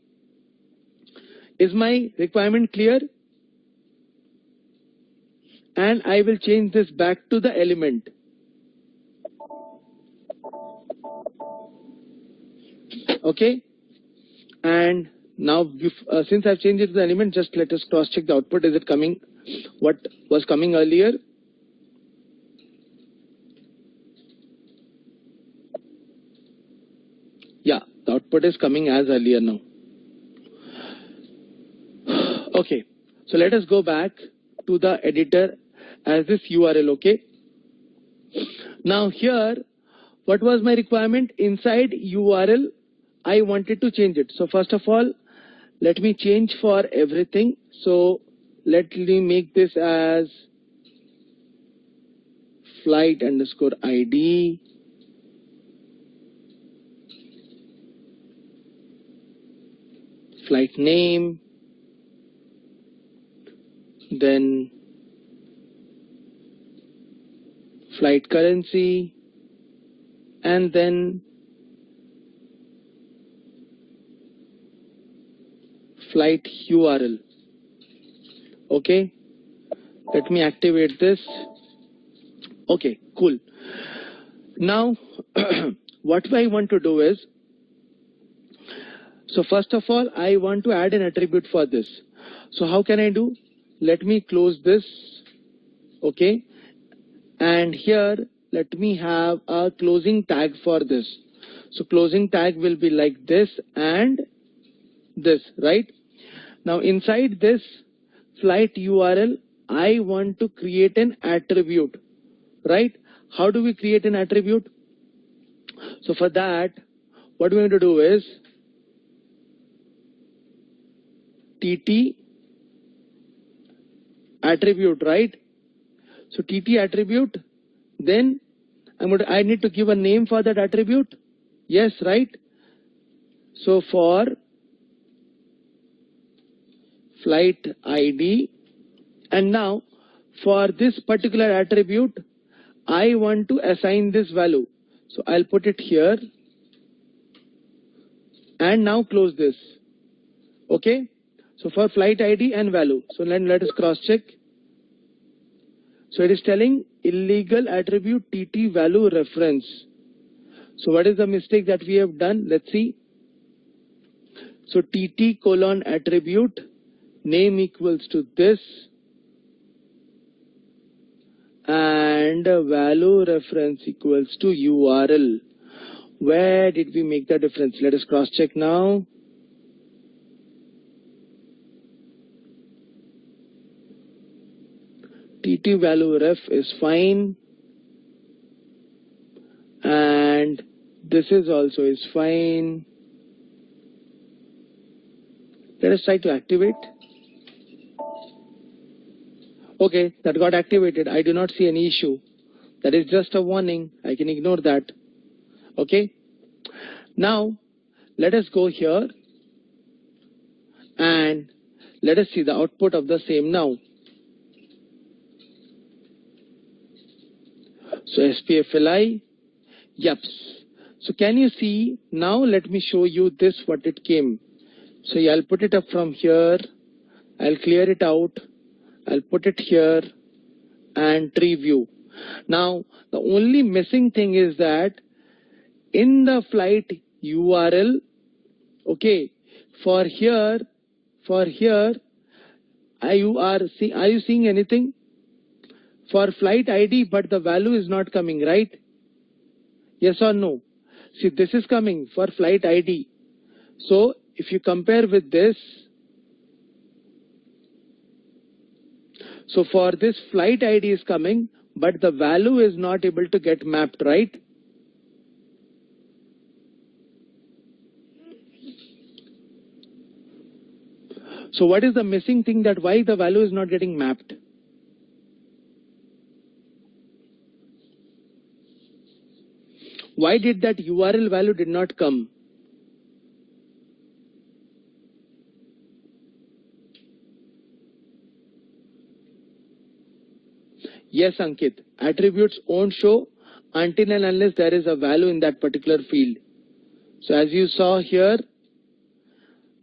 [SPEAKER 1] Is my requirement clear? And I will change this back to the element. Okay. And now, since I've changed it to the element, just let us cross check the output. Is it coming? What was coming earlier? Yeah, the output is coming as earlier now. Okay, so let us go back to the editor as this URL, okay? Now here, what was my requirement? Inside URL, I wanted to change it. So first of all, let me change for everything. So let me make this as flight underscore ID. Flight name, then flight currency, and then flight URL. Okay, let me activate this. Okay, cool. Now what I want to do is, so first of all, I want to add an attribute for this. So how can I do? Let me close this. Okay. And here, let me have a closing tag for this. So closing tag will be like this and this, right? Now inside this flight URL, I want to create an attribute, right? How do we create an attribute? So for that, what we're going to do is TT attribute, right? So TT attribute, then I need to give a name for that attribute. Yes, right? So for flight ID, and now for this particular attribute, I want to assign this value. So I'll put it here and now close this. Okay? So for flight ID and value. So let us cross check. So it is telling illegal attribute TT value reference. So what is the mistake that we have done? Let's see. So TT colon attribute name equals to this and value reference equals to URL. Where did we make the difference? Let us cross check now. TT value ref is fine and this is also is fine. Let us try to activate. Okay, that got activated. I do not see any issue. That is just a warning. I can ignore that. Okay. Now let us go here and let us see the output of the same now. So SPFLI, yups. So can you see now? Let me show you this what it came. So yeah, I'll put it up from here. I'll clear it out. I'll put it here and tree view. Now the only missing thing is that in the flight URL, okay, for here, are you seeing anything? for flight ID, but the value is not coming, right? Yes or no? See, this is coming for flight ID. So if you compare with this, so for this flight ID is coming, but the value is not able to get mapped, right? So what is the missing thing, that why the value is not getting mapped? Why did that URL value did not come? Yes, Ankit, attributes won't show until and unless there is a value in that particular field. So as you saw here,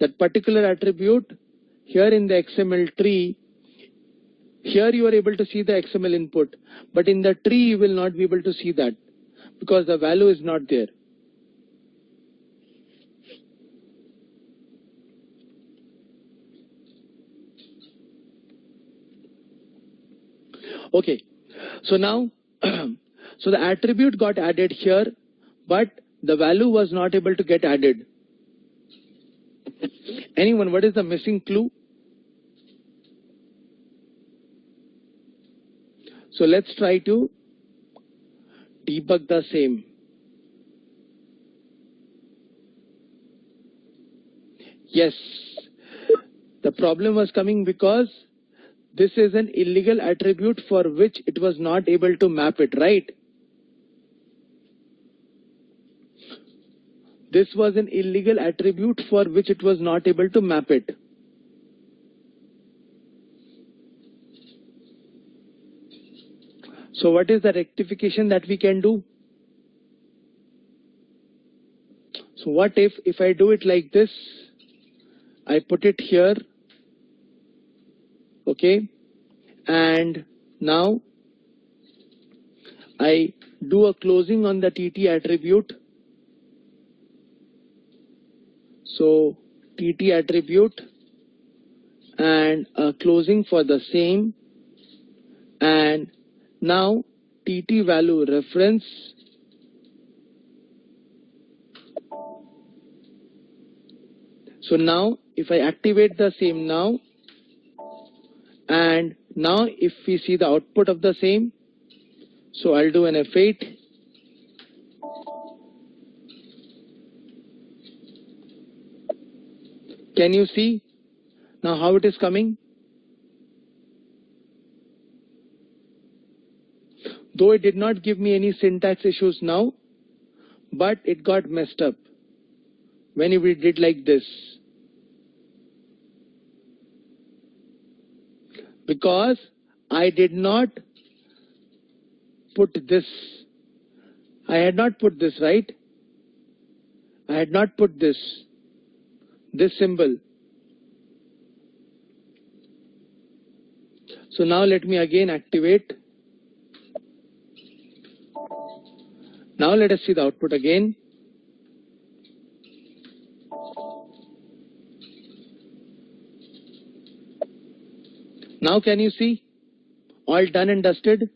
[SPEAKER 1] that particular attribute here in the XML tree, here you are able to see the XML input, but in the tree you will not be able to see that because the value is not there. Okay, so now, so the attribute got added here, but the value was not able to get added. Anyone, what is the missing clue? So let's try to debug the same. Yes, the problem was coming because this is an illegal attribute for which it was not able to map it, right? This was an illegal attribute for which it was not able to map it. So what is the rectification that we can do? So what if I do it like this? I put it here, okay, and now I do a closing on the TT attribute. So TT attribute and a closing for the same, and now TT value reference. So now if I activate the same now, and now if we see the output of the same, so I'll do an F8. Can you see now how it is coming? Though it did not give me any syntax issues now, but it got messed up when we did like this. Because I did not put this. I had not put this, right? I had not put this symbol. So now let me again activate. Now let us see the output again. Now can you see? All done and dusted.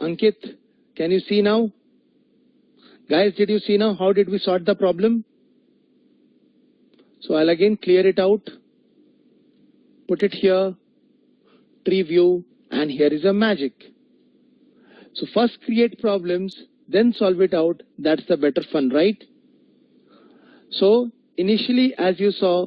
[SPEAKER 1] Ankit, can you see now? Guys, did you see now how did we sort the problem? So I'll again clear it out. Put it here, tree view, and here is a magic. So first create problems, then solve it out. That's the better fun, right? So initially, as you saw,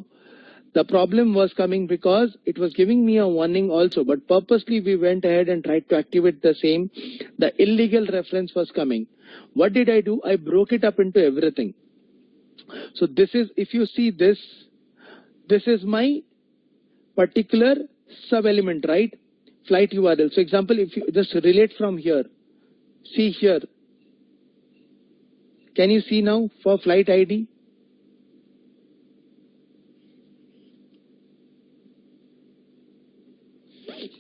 [SPEAKER 1] the problem was coming because it was giving me a warning also, but purposely we went ahead and tried to activate the same. The illegal reference was coming. What did I do? I broke it up into everything. So this is, if you see this is my particular sub-element, right? Flight URL. So example, if you just relate from here, see here. Can you see now for flight ID?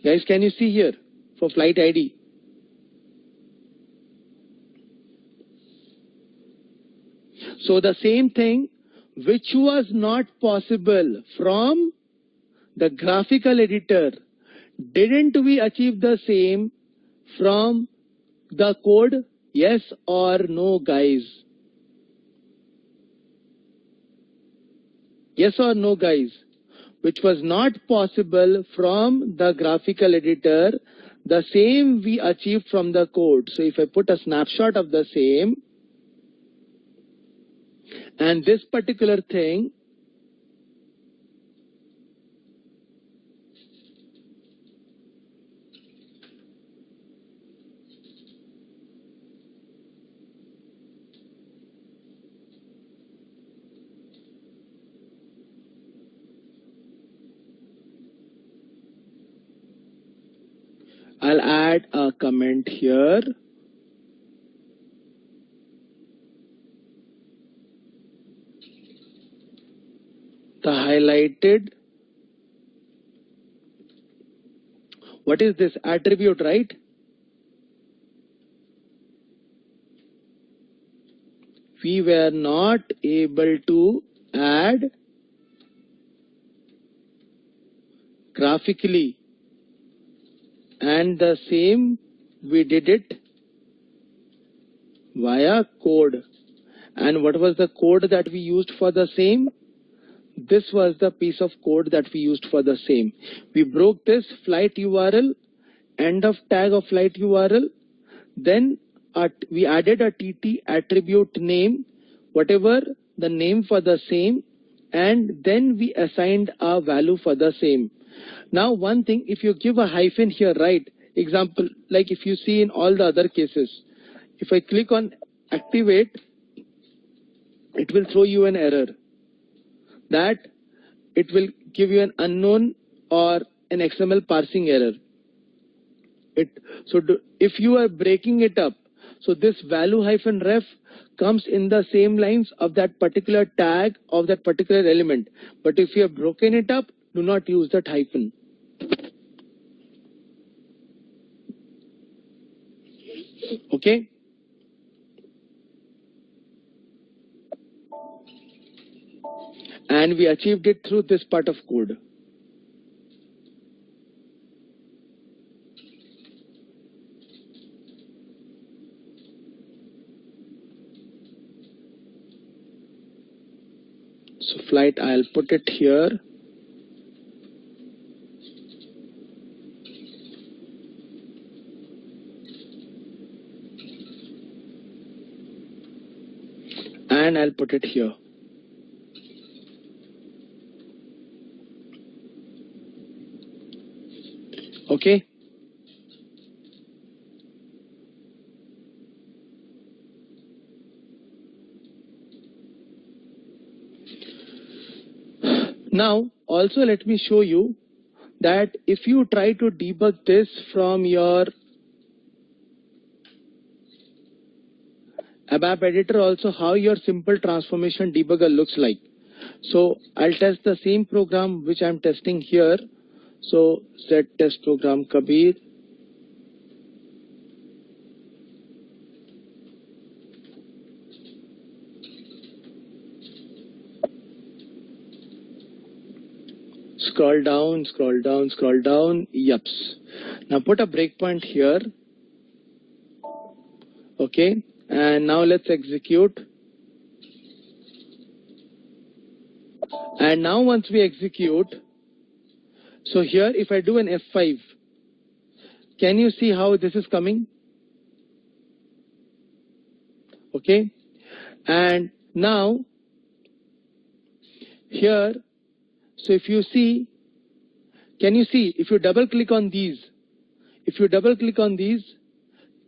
[SPEAKER 1] Guys, can you see here for flight ID? So the same thing which was not possible from the graphical editor Didn't we achieve the same from the code? Yes or no, guys? Yes or no, guys? Which was not possible from the graphical editor, the same we achieved from the code. So if I put a snapshot of the same, and this particular thing, I'll add a comment here. The highlighted, what is this attribute, right? We were not able to add graphically, and the same we did it via code. And what was the code that we used for the same? This was the piece of code that we used for the same. We broke this flight URL, end of tag of flight URL, then we added a TT attribute name, whatever the name for the same, and then we assigned a value for the same. Now one thing, if you give a hyphen here, right, example, like if you see in all the other cases, if I click on activate, it will throw you an error that it will give you an unknown or an XML parsing error. If you are breaking it up, so this value hyphen ref comes in the same lines of that particular tag of that particular element. But if you have broken it up, do not use that hyphen. Okay? And we achieved it through this part of code. So flight, I'll put it here. And I'll put it here. Okay? Now, also let me show you that if you try to debug this from your ABAP editor, also how your simple transformation debugger looks like. So I'll test the same program which I'm testing here. So set test program Kabir. Scroll down, scroll down, scroll down. Yups. Now put a breakpoint here. Okay. And now let's execute. And now once we execute, so here if I do an F5, can you see how this is coming? Okay. And now here, so if you see, can you see if you double click on these,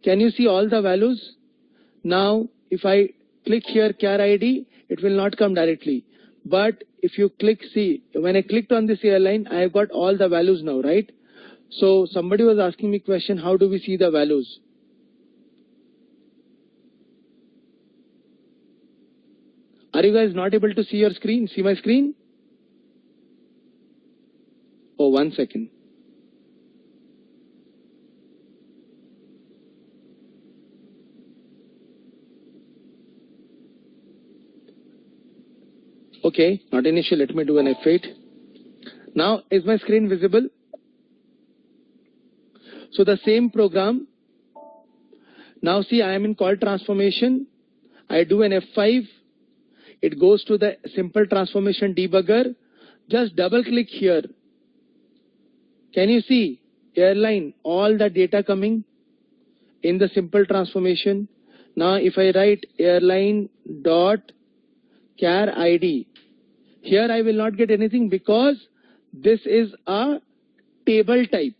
[SPEAKER 1] can you see all the values? Now if I click here char ID, it will not come directly. But if you click, see, when I clicked on this airline, I have got all the values now, right? So somebody was asking me question, how do we see the values? Are you guys not able to see your screen? See my screen? Oh, 1 second. Okay, not an issue. Let me do an F8. Now, is my screen visible? So the same program. Now see, I am in call transformation. I do an F5. It goes to the simple transformation debugger. Just double click here. Can you see airline, all the data coming in the simple transformation? Now if I write airline dot char ID, here I will not get anything because this is a table type.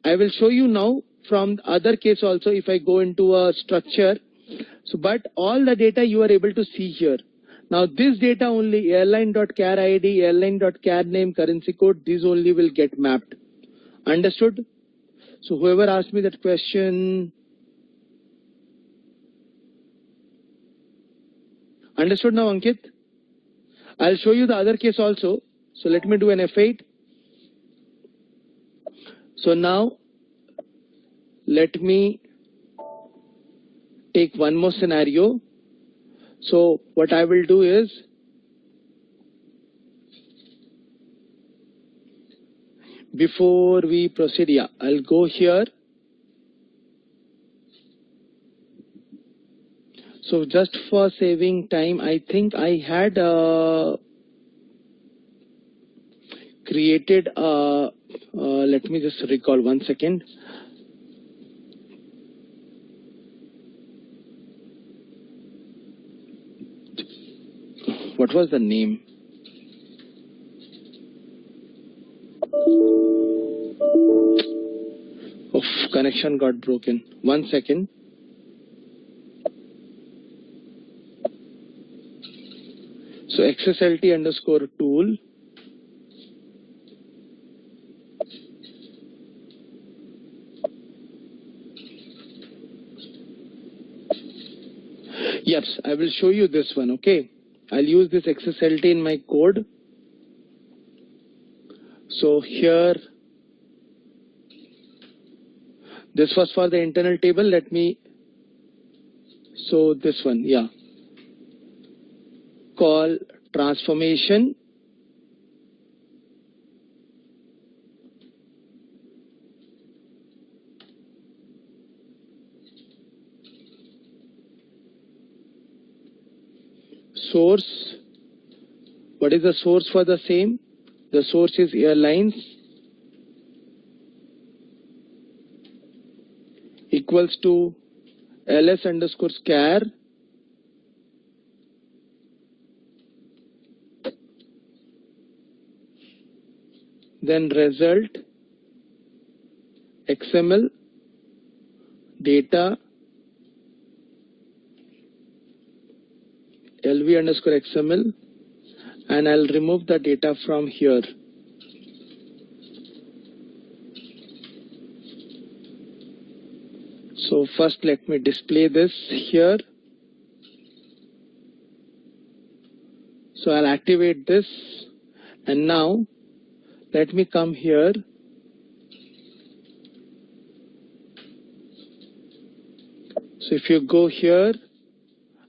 [SPEAKER 1] I will show you now from the other case also if I go into a structure. So, but all the data you are able to see here. Now this data only airline.char ID, airline.char name, currency code, these only will get mapped. Understood? So whoever asked me that question, understood now, Ankit? I'll show you the other case also. So let me do an F8. So now let me take one more scenario. So what I will do is, before we proceed, yeah, I'll go here. So just for saving time, I think I had created let me just recall 1 second. What was the name? Oh, connection got broken. 1 second. So XSLT underscore tool. Yes, I will show you this one. Okay, I'll use this XSLT in my code. So here, this was for the internal table. Let me, so this one, yeah. Call transformation. Source. What is the source for the same? The source is airlines equals to ls underscore char then result XML data lv underscore XML, and I'll remove the data from here. So first let me display this here. So I'll activate this, and now let me come here. So if you go here,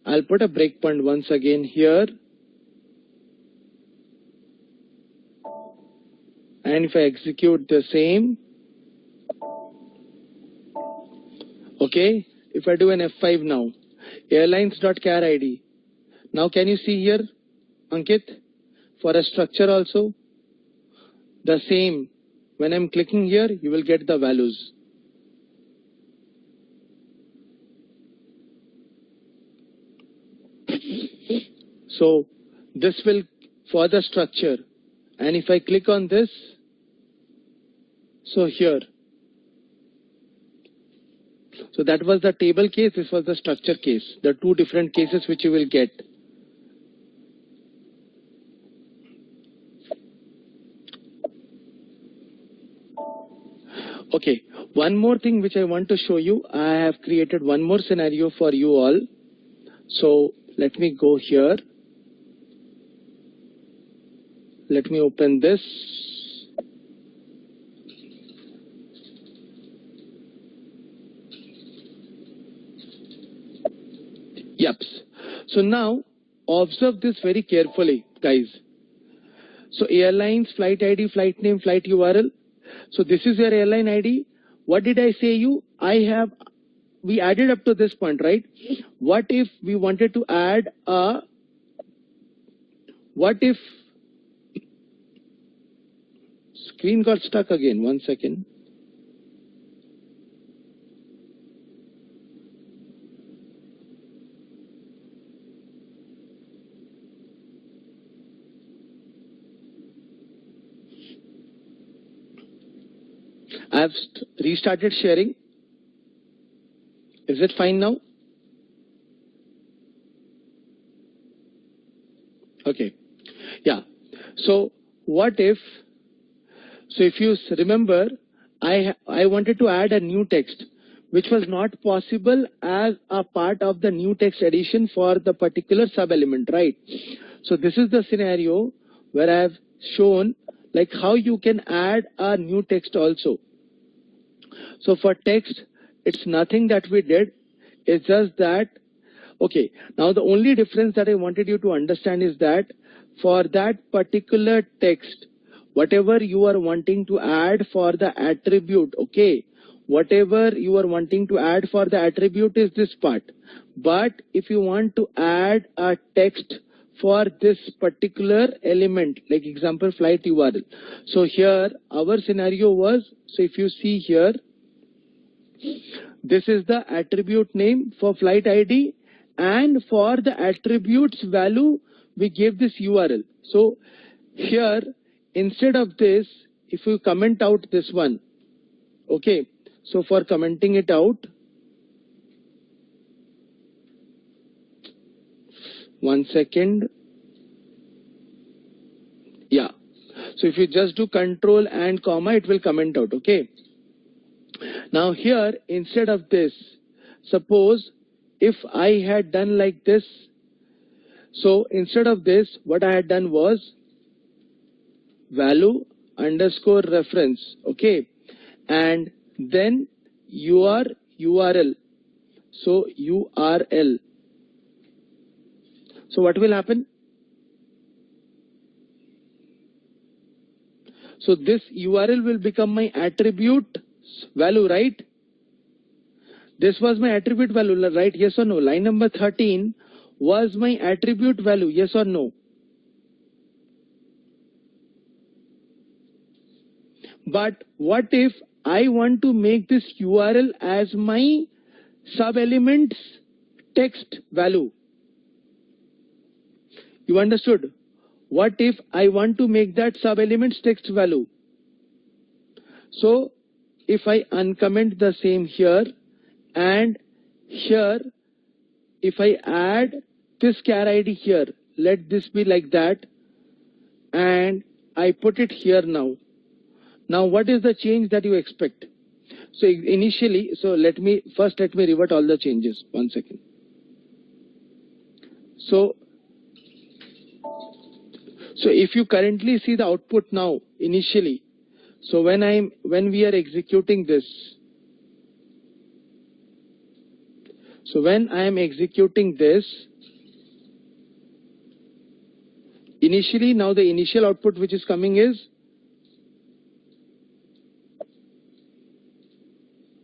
[SPEAKER 1] I'll put a breakpoint once again here. And if I execute the same, okay, if I do an F5 now, airlines.char ID. Now can you see here, Ankit, for a structure also, the same. When I'm clicking here, you will get the values. So this will for the structure, and if I click on this, so here, so that was the table case, this was the structure case, the two different cases which you will get. Okay, one more thing which I want to show you. I have created one more scenario for you all. So let me go here. Let me open this. Yep. So now observe this very carefully, guys. So airlines, flight ID, flight name, flight URL. So this is your airline ID. what did I say you? We added up to this point, right? What if we wanted to add what if screen got stuck again? 1 second. I've restarted sharing. Is it fine now? Okay. Yeah. So what if, so if you remember, I wanted to add a new text, which was not possible as a part of the new text addition for the particular sub element, right? So this is the scenario where I have shown like how you can add a new text also. So for text, it's nothing that we did. It's just that, okay, now the only difference that I wanted you to understand is that for that particular text, whatever you are wanting to add for the attribute, okay, whatever you are wanting to add for the attribute is this part. But if you want to add a text for this particular element, like example flight URL. So here our scenario was, so if you see here, this is the attribute name for flight ID, and for the attributes value we gave this URL. So here instead of this, if you comment out this one, okay, so for commenting it out, 1 second, yeah, so if you just do control and comma, it will comment out, okay. Now here instead of this, suppose if I had done like this, so instead of this what I had done was value underscore reference, okay, and then your URL, so URL. So what will happen? So this URL will become my attribute value, right? This was my attribute value, right? Yes or no? Line number 13 was my attribute value, yes or no? But what if I want to make this URL as my sub-element's text value? You understood? What if I want to make that sub-element's text value? So if I uncomment the same here, and here if I add this char ID here, let this be like that, and I put it here now. Now what is the change that you expect? So initially, so let me revert all the changes. 1 second. So if you currently see the output now initially, so when we are executing this, so when I am executing this, initially now the initial output which is coming is,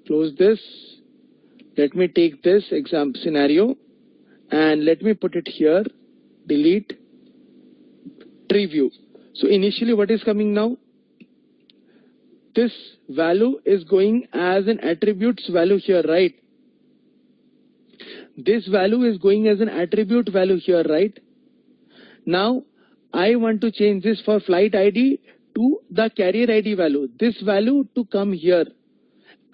[SPEAKER 1] close this, let me take this example scenario and let me put it here, delete, tree view. So initially what is coming now? This value is going as an attributes value here, right? This value is going as an attribute value here, right? Now I want to change this for flight ID to the carrier ID value. This value to come here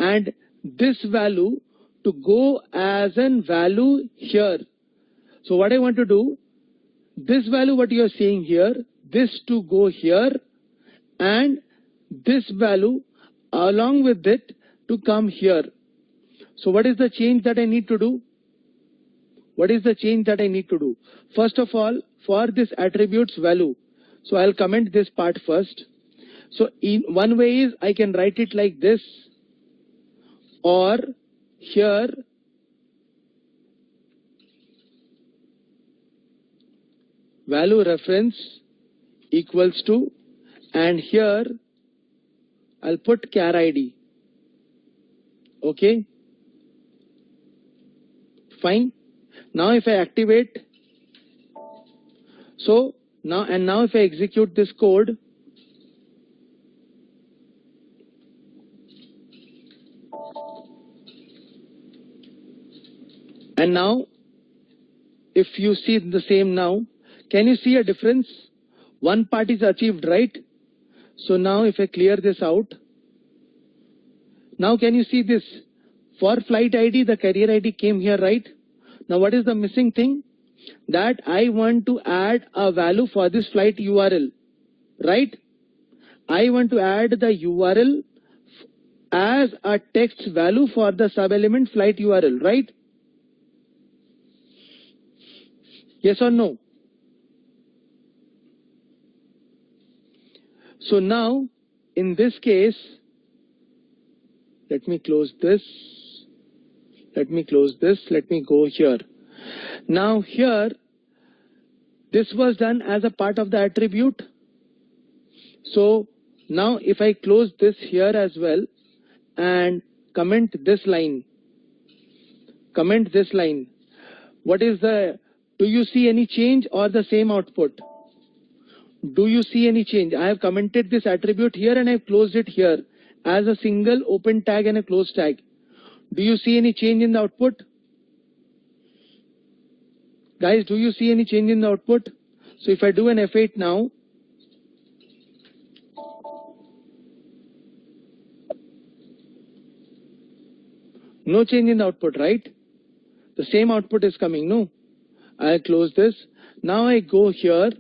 [SPEAKER 1] and this value to go as an value here. So what I want to do, this value what you are seeing here, this to go here, and this value along with it to come here. So what is the change that I need to do? What is the change that I need to do? First of all, for this attributes value, so I'll comment this part first. So in one way is I can write it like this, or here value reference equals to, and here I'll put char ID. Okay, fine. Now if I activate, so now if I execute this code, and now if you see the same now, can you see a difference? One part is achieved, right? So now if I clear this out, now can you see this? For flight ID, the carrier ID came here, right? Now what is the missing thing? That I want to add a value for this flight URL, right? I want to add the URL as a text value for the sub-element flight URL, right? Yes or no? So now, in this case, let me close this. Let me go here. Now here, this was done as a part of the attribute. So now if I close this here as well and comment this line, what is the, do you see any change or the same output? Do you see any change? I have commented this attribute here and I have closed it here as a single open tag and a close tag. Do you see any change in the output? Guys, do you see any change in the output? So if I do an F8 now, no change in the output, right? The same output is coming, no? I close this. Now I go here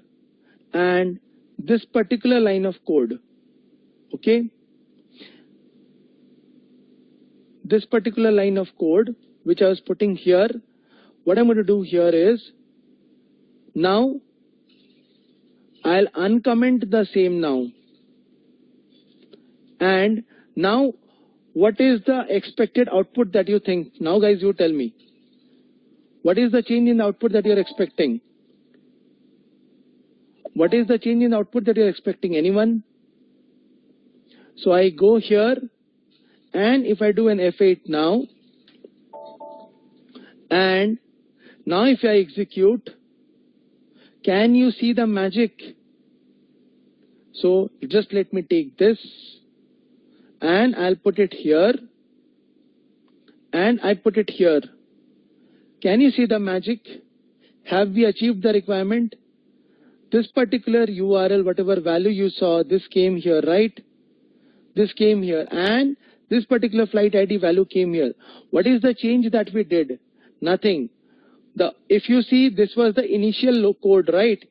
[SPEAKER 1] and this particular line of code, okay? This particular line of code which I was putting here, what I'm going to do here is, now I'll uncomment the same now. And now what is the expected output that you think? Now guys, you tell me. What is the change in the output that you're expecting? What is the change in the output that you're expecting? Anyone? So I go here and if I do an F8 now, and now if I execute, can you see the magic? So just let me take this and I'll put it here and I put it here. Can you see the magic? Have we achieved the requirement? This particular URL, whatever value you saw, this came here, right? This came here and this particular flight ID value came here. What is the change that we did? Nothing. If you see, this was the initial code, right?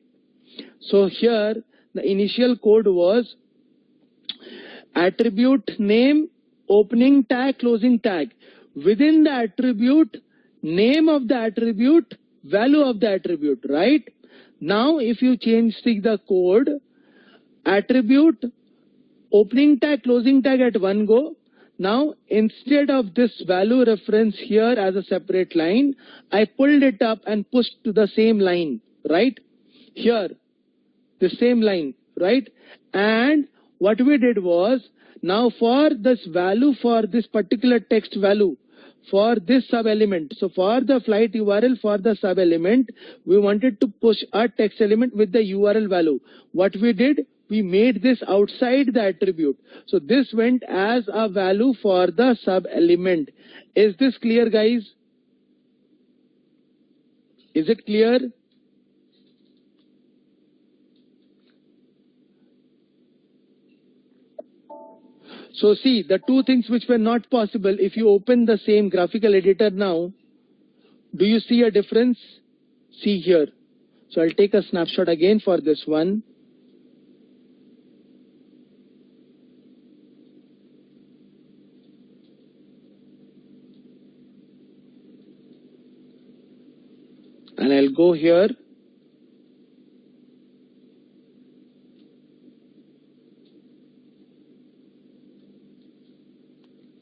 [SPEAKER 1] So here the initial code was attribute name, opening tag, closing tag. Within the attribute, name of the attribute, value of the attribute, right? Now if you change the code, attribute, opening tag, closing tag at one go, now instead of this value reference here as a separate line, I pulled it up and pushed to the same line, right? Here, the same line, right? And what we did was, now for this value, for this particular text value, for this sub-element, so for the flight URL for the sub-element, we wanted to push a text element with the URL value. What we did, we made this outside the attribute. So this went as a value for the sub-element. Is this clear, guys? Is it clear? So see, the two things which were not possible, if you open the same graphical editor now, do you see a difference? See here. So I'll take a snapshot again for this one. And I'll go here.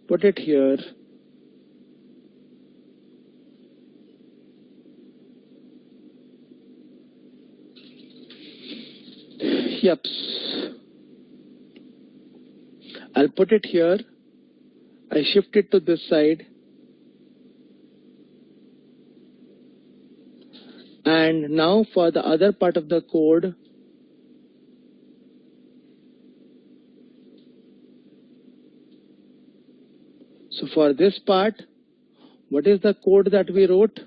[SPEAKER 1] Put it here. Yep. I'll put it here. I shift it to this side. And now for the other part of the code, so for this part, what is the code that we wrote?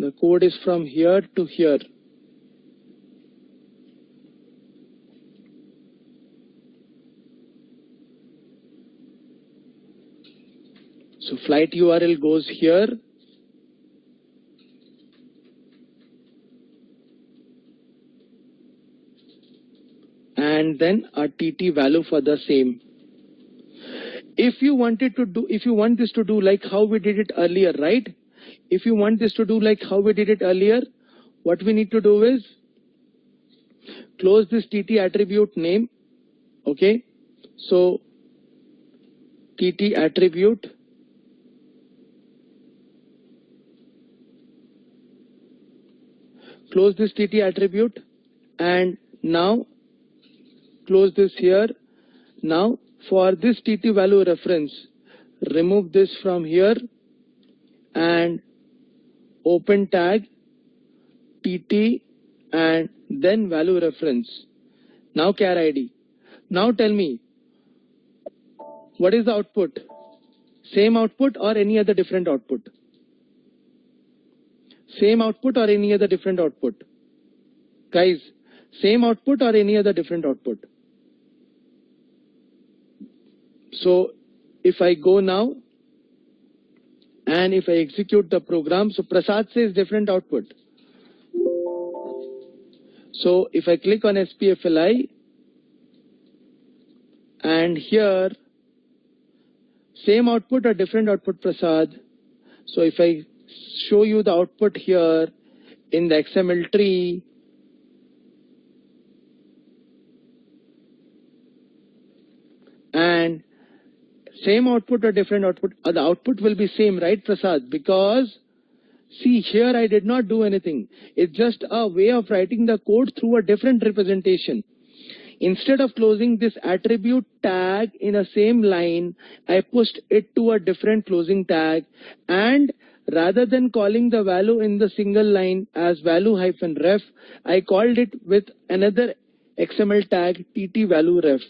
[SPEAKER 1] The code is from here to here. So flight URL goes here. And then a TT value for the same. If you want this to do like how we did it earlier, right? If you want this to do like how we did it earlier, what we need to do is close this TT attribute name. Okay. So TT attribute. Close this TT attribute and now close this here. Now for this TT value reference, remove this from here and open tag TT and then value reference. Now char ID. Now tell me, what is the output? Same output or any other different output? Same output or any other different output? Guys, same output or any other different output? So if I go now and if I execute the program, so Prasad says different output. So if I click on SPFLI and here same output or different output, Prasad. So if I show you the output here in the XML tree, and same output or different output, the output will be same, right, Prasad? Because see here I did not do anything. It's just a way of writing the code through a different representation. Instead of closing this attribute tag in a same line, I pushed it to a different closing tag, and rather than calling the value in the single line as value-ref, I called it with another XML tag TT value ref.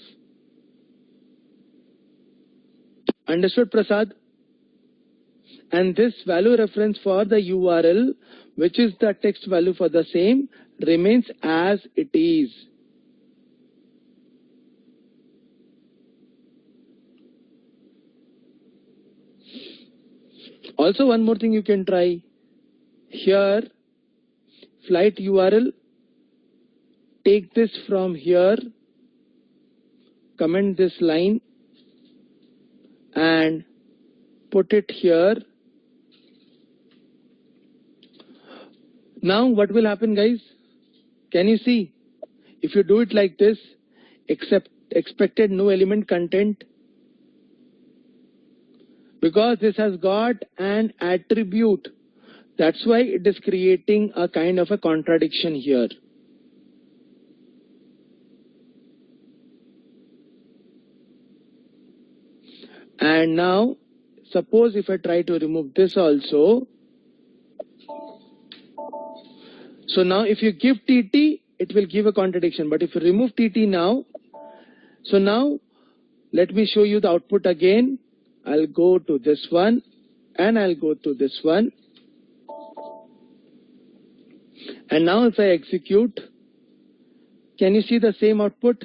[SPEAKER 1] Understood, Prasad? And this value reference for the URL, which is the text value for the same, remains as it is. Also, one more thing you can try. Here, flight URL, take this from here, comment this line, and put it here. Now what will happen, guys? Can you see? If you do it like this, expected no element content, because this has got an attribute, that's why it is creating a kind of a contradiction here. And now suppose if I try to remove this also, so now if you give TT, it will give a contradiction, but if you remove TT now, so now let me show you the output again. I'll go to this one and I'll go to this one, and now if I execute, can you see the same output?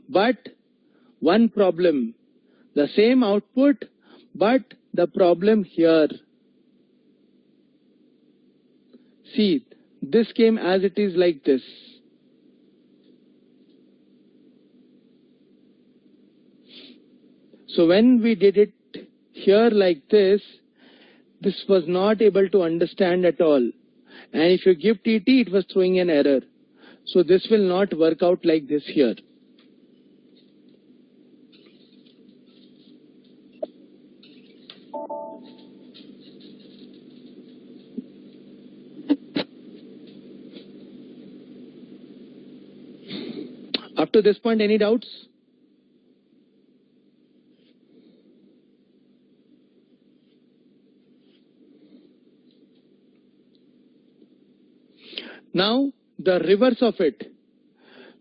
[SPEAKER 1] But one problem, the same output, but the problem here, see, this came as it is like this. So when we did it here like this was not able to understand at all. And if you give TT, it was throwing an error. So this will not work out like this here. Up to this point, any doubts? Now the reverse of it.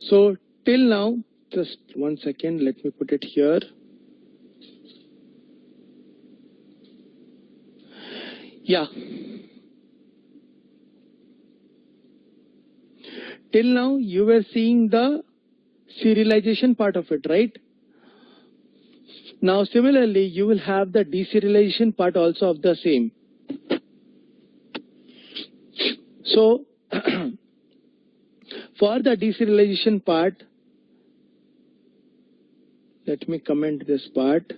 [SPEAKER 1] So till now, just 1 second, let me put it here. Yeah. Till now you were seeing the serialization part of it, right? Now similarly you will have the deserialization part also of the same. So for the deserialization part, let me comment this part.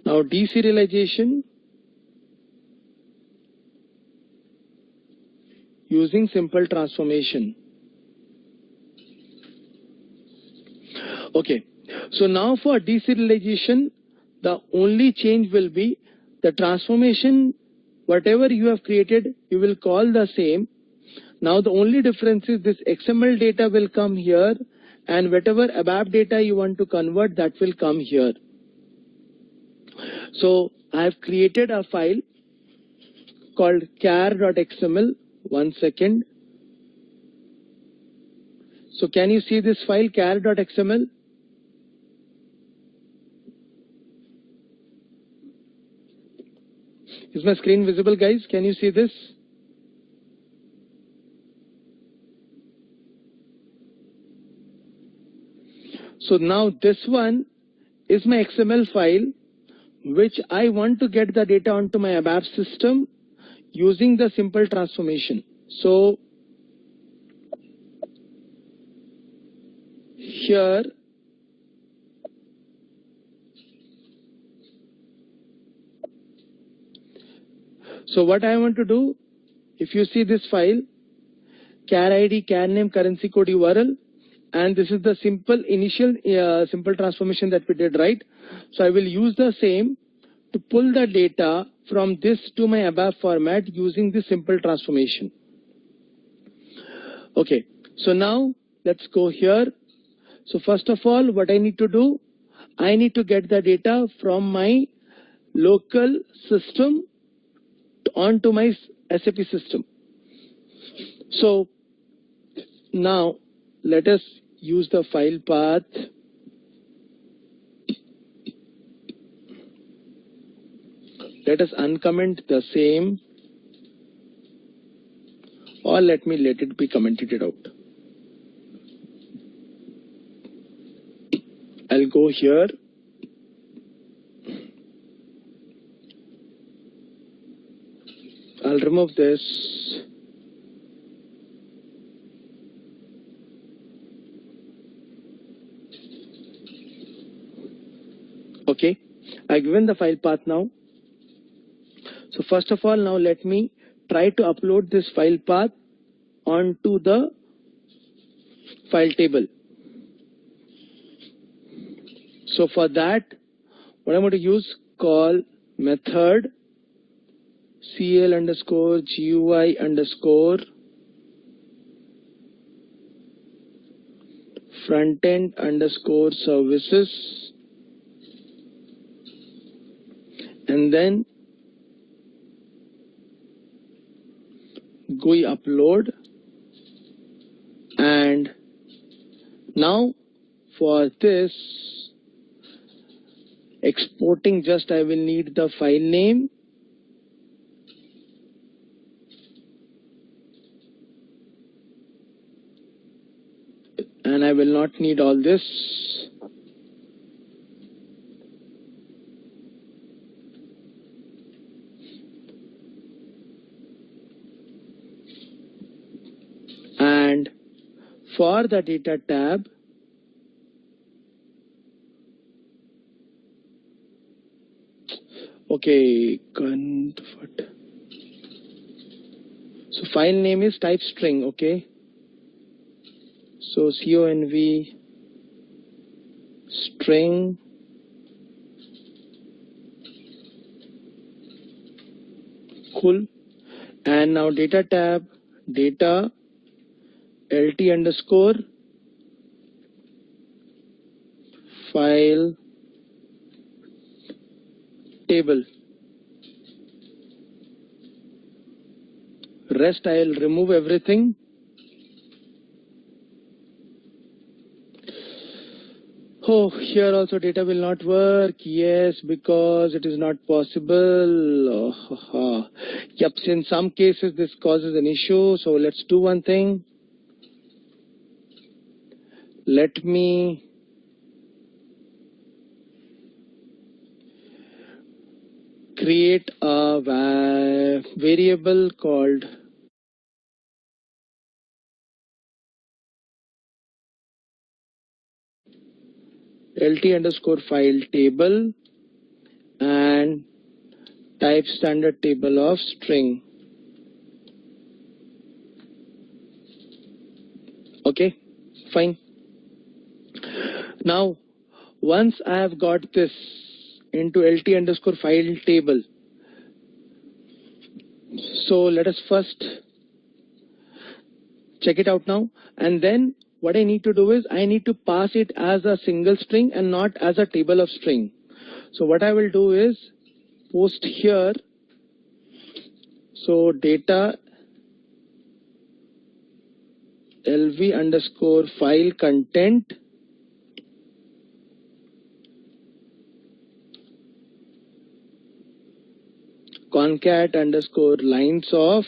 [SPEAKER 1] Now deserialization using simple transformation. Okay, so now for deserialization, the only change will be the transformation, whatever you have created, you will call the same. Now the only difference is this XML data will come here, and whatever ABAP data you want to convert, that will come here. So I have created a file called char.xml. 1 second. So can you see this file char.xml? Is my screen visible, guys? Can you see this? So now this one is my XML file which I want to get the data onto my ABAP system using the simple transformation. So here so what I want to do, if you see this file, char ID, char name, currency code URL, and this is the simple initial simple transformation that we did, right? So I will use the same to pull the data from this to my ABAP format using the simple transformation. Okay, so now let's go here. So first of all, what I need to do, I need to get the data from my local system onto my SAP system. So now let us use the file path. Let us uncomment the same, or let it be commented out. I'll go here. I'll remove this. Okay, I've given the file path now. So first of all, now let me try to upload this file path onto the file table. So for that, what I'm going to use, call method cl underscore GUI underscore frontend underscore services, and then GUI upload. And now for this exporting, just I will need the file name, and I will not need all this. And for the data tab, okay, so file name is type string, okay. So conv string cool. And now data tab, data lt underscore file table. Rest I'll remove everything. Oh, here also data will not work. Yes, because it is not possible. Yep, in some cases this causes an issue. So let's do one thing. Let me create a variable called lt_file table and type standard table of string. Okay, fine. Now, once I have got this into lt_file table, so let us first check it out now, and then what I need to do is I need to pass it as a single string and not as a table of string. So what I will do is post here, so data lv_file content concat_lines of,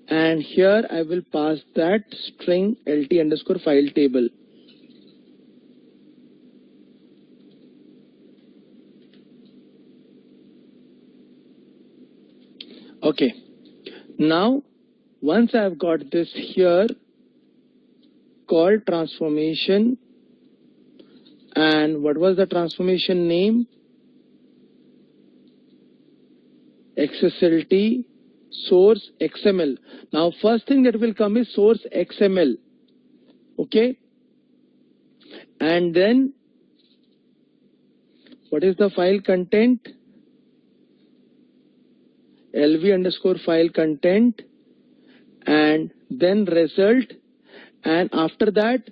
[SPEAKER 1] and here I will pass that string lt_file table. Okay, now once I have got this here, call transformation, and what was the transformation name? XSLT source XML. Now first thing that will come is source XML. Okay, and then what is the file content? lv_file content, and then result, and after that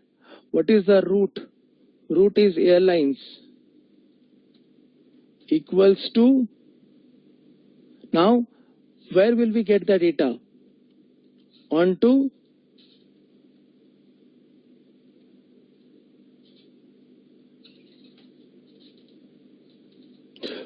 [SPEAKER 1] what is the root? Root is airlines equals to, now where will we get the data? Onto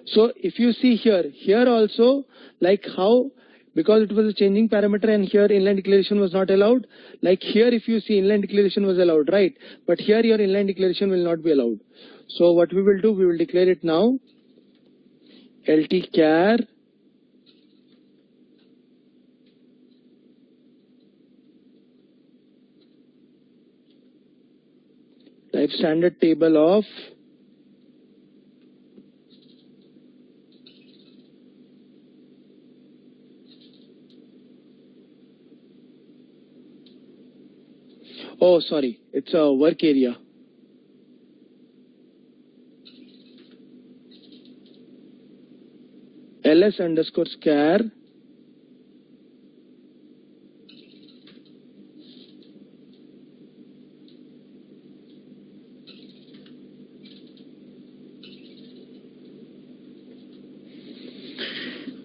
[SPEAKER 1] so if you see here also, like how, because it was a changing parameter and here inline declaration was not allowed, like here if you see inline declaration was allowed, right? But here your inline declaration will not be allowed. So what we will do, we will declare it now, ltchar type standard table of oh sorry, it's a work area. ls_char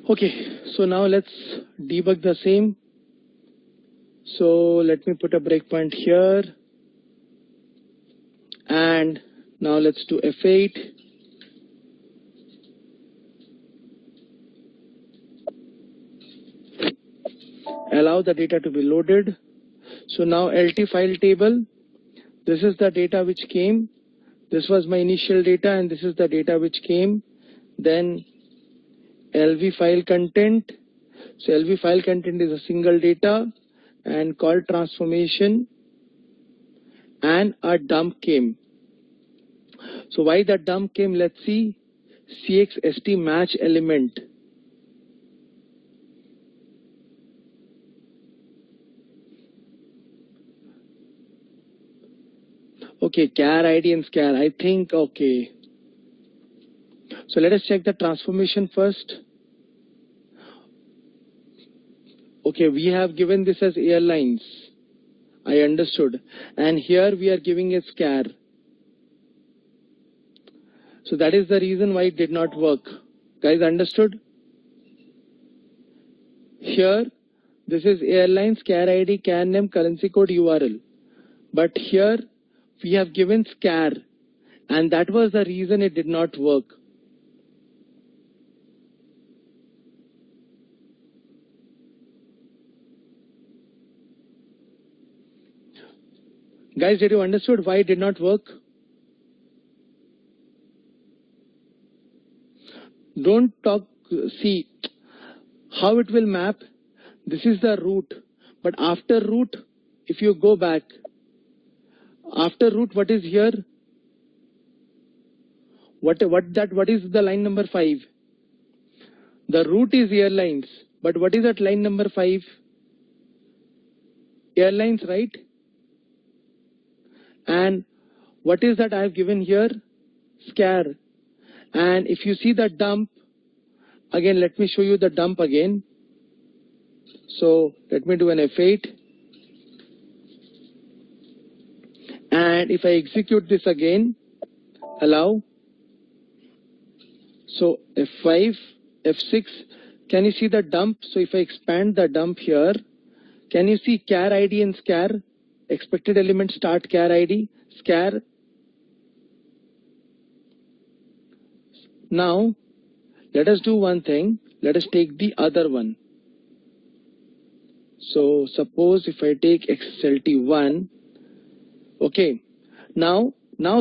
[SPEAKER 1] okay, so now let's debug the same. So let me put a breakpoint here, and now let's do F8. Allow the data to be loaded. So now LT file table, this is the data which came. This was my initial data and this is the data which came. Then LV file content. So LV file content is a single data, and call transformation, and a dump came. So why the dump came? Let's see. CXST match element. Okay, char ID and scar. I think okay. So let us check the transformation first. Okay, we have given this as airlines. I understood. And here we are giving a scar. So that is the reason why it did not work. Guys, understood? Here, this is airline, scar ID, CAN name, currency code, URL. But here, we have given scar. And that was the reason it did not work. Guys, did you understood why it did not work? Don't talk, see how it will map. This is the root. But after root, if you go back, after root, what is here? What is the line number 5? The root is airlines. But what is that line number 5? Airlines, right? And what is that I have given here? Scar. And if you see the dump, again, let me show you the dump again. So let me do an F8. And if I execute this again, allow. So F5, F6, can you see the dump? So if I expand the dump here, can you see char ID and scar? Expected element start char ID, scar. Now, let us do one thing. Let us take the other one. So suppose if I take XSLT1, okay. Now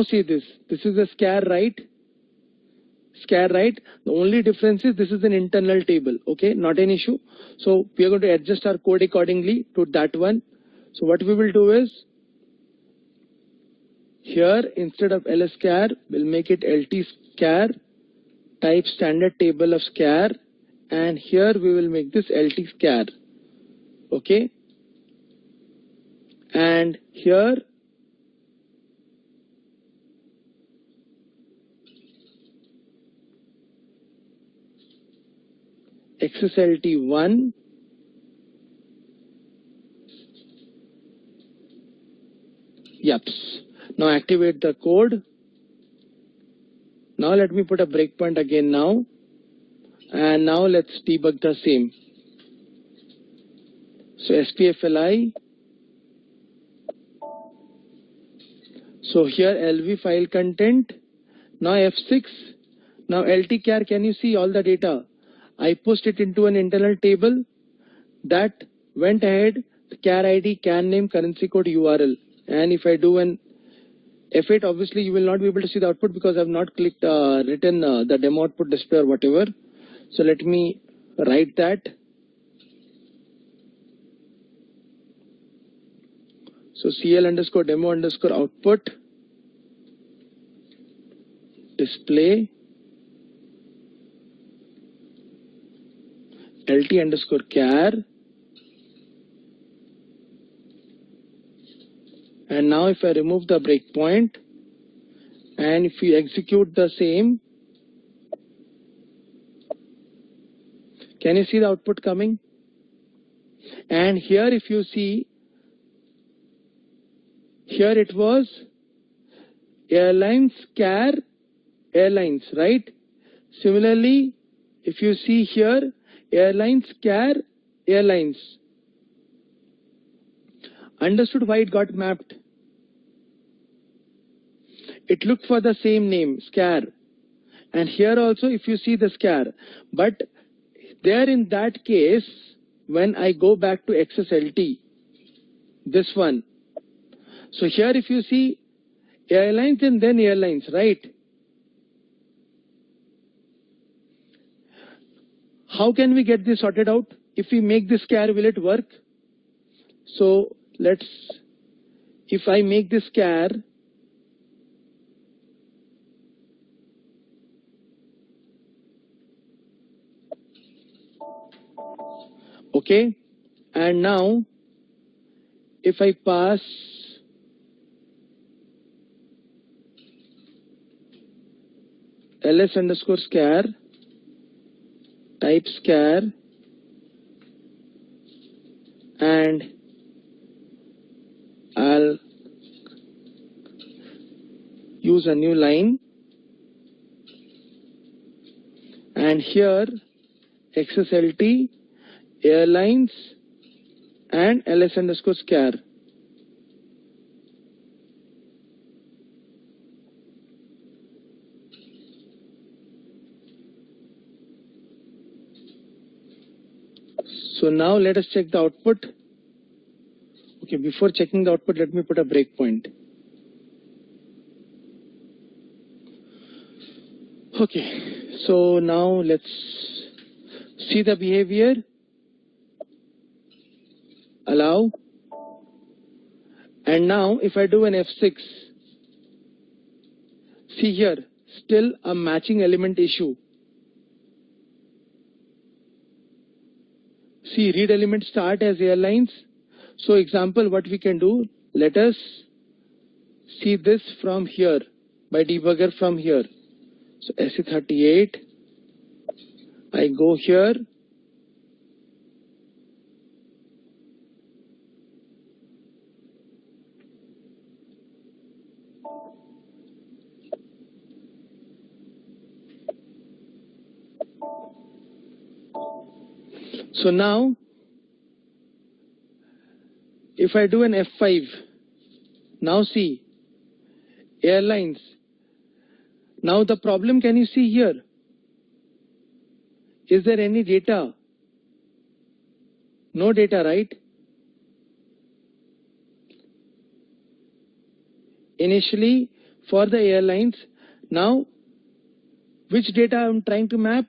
[SPEAKER 1] see this. This is a scar, right? Scar, right? The only difference is this is an internal table. Okay, not an issue. So we are going to adjust our code accordingly to that one. So what we will do is, here instead of lscar, we'll make it ltscar, type standard table of scar, and here we will make this ltscar. Okay, and here XSLT1 Yups. Now activate the code. Now let me put a breakpoint again now. And now let's debug the same. So SPFLI. So here LV file content. Now F6. Now LTCar, can you see all the data? I pushed it into an internal table that went ahead, char ID, CAN name, currency code, URL. And if I do an F8, obviously you will not be able to see the output because I have not clicked, written the demo output display or whatever. So let me write that. So CL underscore demo underscore output display LT underscore char. And now if I remove the breakpoint and if we execute the same, can you see the output coming? And here if you see, here it was airlines, char, airlines, right? Similarly, if you see here, airlines, char, airlines. Understood why it got mapped? It looked for the same name, scar. And here also if you see the scar. But there in that case, when I go back to XSLT, this one. So here if you see airlines and then airlines, right? How can we get this sorted out? If we make this scar, will it work? So let's, if I make this scar, okay, and now if I pass ls underscore scar, type scar, and choose a new line, and here XSLT, airlines, and ls underscore scar. So now let us check the output. Okay, before checking the output, let me put a breakpoint. Okay, so now let's see the behavior. Allow. And now if I do an F6, see here, still a matching element issue. See, read element start as airlines. So example, what we can do, let us see this from here, by debugger from here. So SE38, I go here, so now if I do an F5, now see, airlines. Now the problem, can you see here? Is there any data? No data, right? Initially for the airlines, now which data I'm trying to map?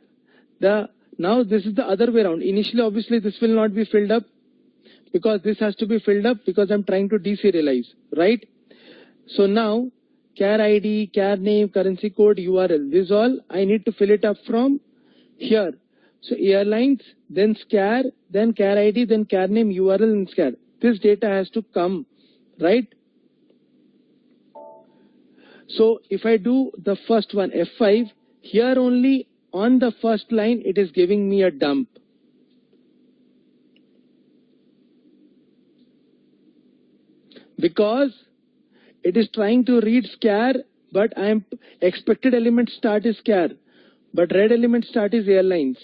[SPEAKER 1] Now this is the other way around. Initially obviously this will not be filled up because this has to be filled up because I'm trying to deserialize, right? So now char ID, char name, currency code, URL, this all I need to fill it up from here. So airlines, then scar, then char ID, then char name, URL, and scar. This data has to come, right? So if I do the first one, F5, here only on the first line it is giving me a dump. Because it is trying to read scar, but I am expected element start is scar, but read element start is airlines.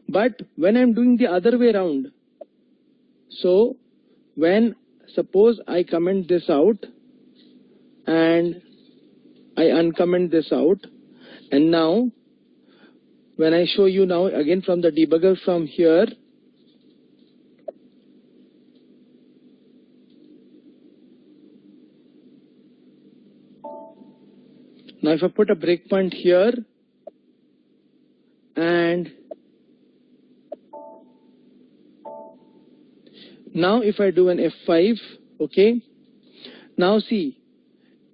[SPEAKER 1] But when I am doing the other way around, so when suppose I comment this out and I uncomment this out, and now when I show you now again from the debugger from here, now if I put a breakpoint here and now if I do an F5, okay, now see,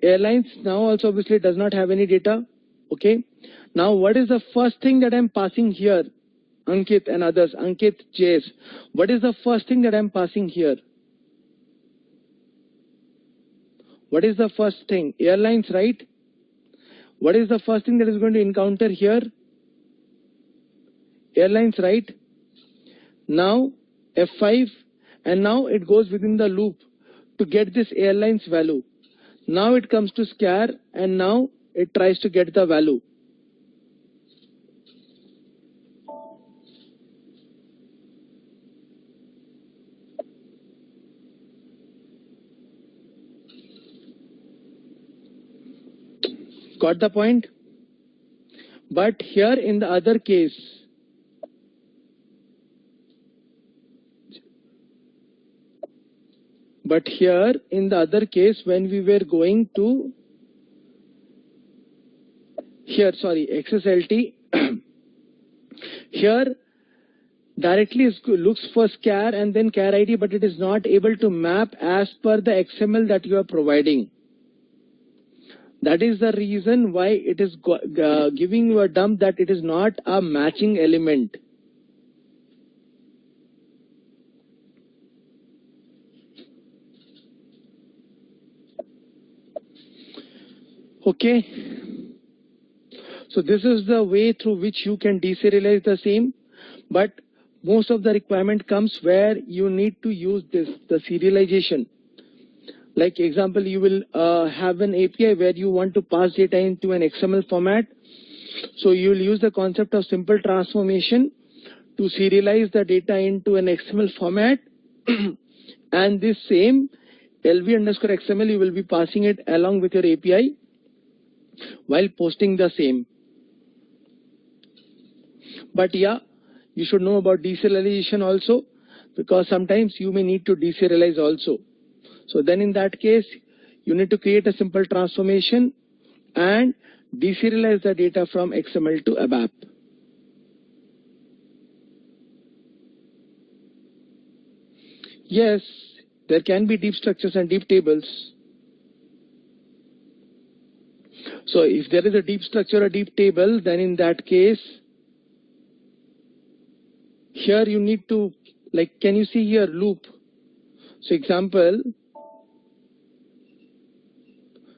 [SPEAKER 1] airlines now also obviously does not have any data, okay. Now what is the first thing that I'm passing here? Ankit and others, Ankit, JS, what is the first thing that I'm passing here? What is the first thing? Airlines, right? What is the first thing that is going to encounter here? Airlines, right? Now F5, and now it goes within the loop to get this airlines value. Now it comes to scar and now it tries to get the value. Got the point? But here in the other case, when we were going to here, sorry, XSLT, here directly looks for scar and then char ID, but it is not able to map as per the XML that you are providing. That is the reason why it is giving you a dump, that it is not a matching element. Okay. So this is the way through which you can deserialize the same, but most of the requirement comes where you need to use this, the serialization. Like example, you will have an API where you want to pass data into an XML format. So you will use the concept of simple transformation to serialize the data into an XML format. And this same LV_XML, you will be passing it along with your API while posting the same. But yeah, you should know about deserialization also, because sometimes you may need to deserialize also. So then in that case, you need to create a simple transformation and deserialize the data from XML to ABAP. Yes, there can be deep structures and deep tables. So if there is a deep structure or deep table, then in that case, here you need to, like, can you see here loop? So example,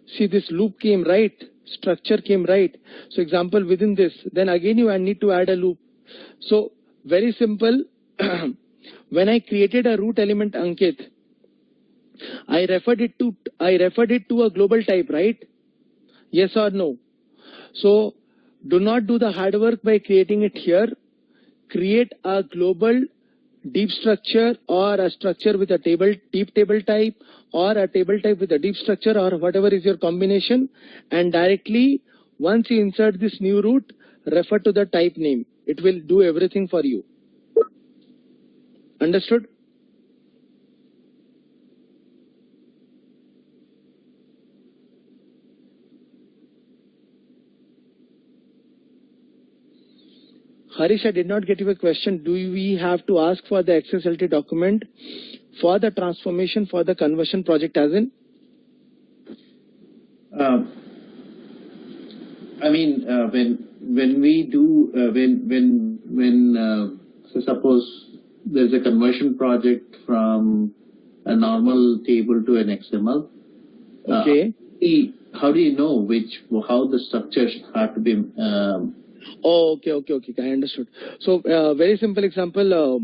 [SPEAKER 1] see this loop came right, structure came right. So example within this, then again you need to add a loop. So very simple. When I created a root element Ankit, I referred it to a global type, right? Yes or no? So do not do the hard work by creating it here. Create a global deep structure or a structure with a deep table type or a table type with a deep structure or whatever is your combination, and directly once you insert this new root, refer to the type name. It will do everything for you. Understood? Harish, I did not get your question. Do we have to ask for the XSLT document for the transformation for the conversion project as in?
[SPEAKER 2] I mean, when we do so suppose there's a conversion project from a normal table to an XML.
[SPEAKER 1] Okay.
[SPEAKER 2] How do you know how the structures have to be?
[SPEAKER 1] Oh, okay. I understood. So, very simple example,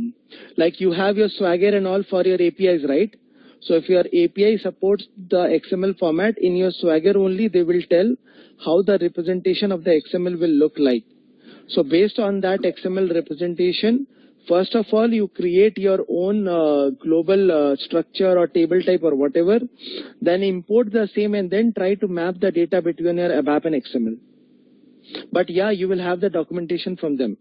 [SPEAKER 1] like you have your Swagger and all for your APIs, right? So, if your API supports the XML format, in your Swagger only, they will tell how the representation of the XML will look like. So, based on that XML representation, first of all, you create your own global structure or table type or whatever, then import the same and then try to map the data between your ABAP and XML. But yeah, you will have the documentation from them.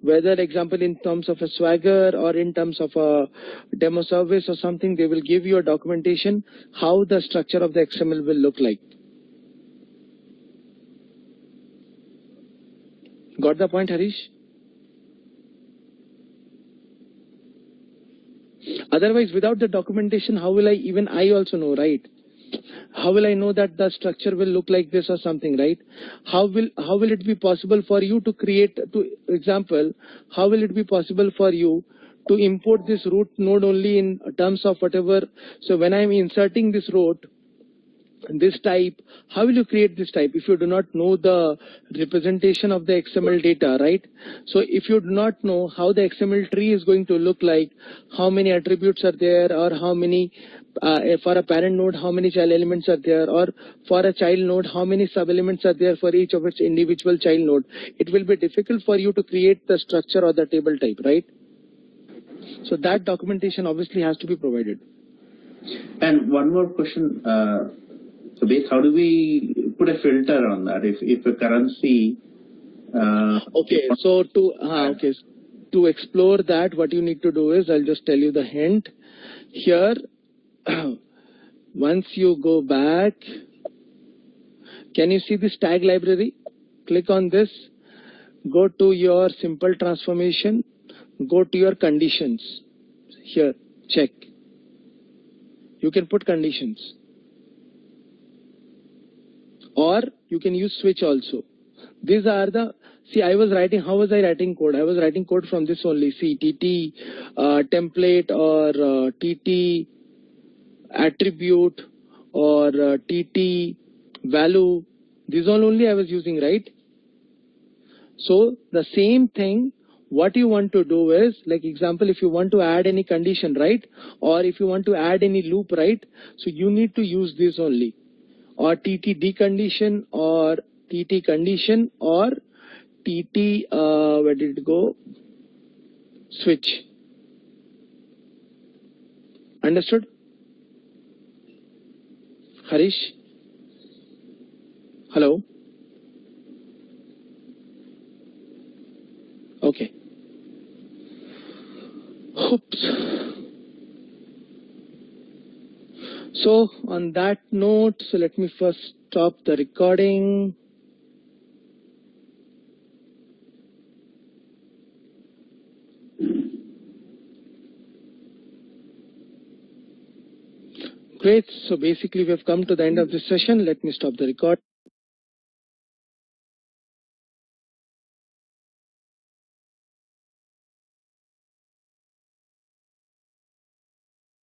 [SPEAKER 1] Whether example in terms of a Swagger or in terms of a demo service or something, they will give you a documentation how the structure of the XML will look like. Got the point, Harish? Otherwise, without the documentation, how will I also know, right? How will I know that the structure will look like this or something, right? How will it be possible for you to create, example, how will it be possible for you to import this root node only in terms of whatever? So when I'm inserting this root, this type, how will you create this type if you do not know the representation of the XML data, right? So if you do not know how the XML tree is going to look like, how many attributes are there, or how many for a parent node, how many child elements are there, or for a child node, how many sub elements are there for each of its individual child node, it will be difficult for you to create the structure or the table type, right? So that documentation obviously has to be provided.
[SPEAKER 2] And one more question. So how do we put a filter on that? If a currency.
[SPEAKER 1] Okay, so to explore that, what you need to do is, I'll just tell you the hint. Here, once you go back, can you see this tag library? Click on this, go to your simple transformation, go to your conditions. Here, check. You can put conditions. Or you can use switch also. These are the, see, how was I writing code? I was writing code from this only. See, TT template or TT attribute or TT value. These all only I was using, right? So the same thing what you want to do is, like example, if you want to add any condition, right, or if you want to add any loop, right, so you need to use this only, or TT decondition, or TT condition, or TT where did it go, switch. Understood? Harish? Hello? Okay. Oops. So on that note, so let me first stop the recording. Great. So basically we have come to the end of this session. Let me stop the record.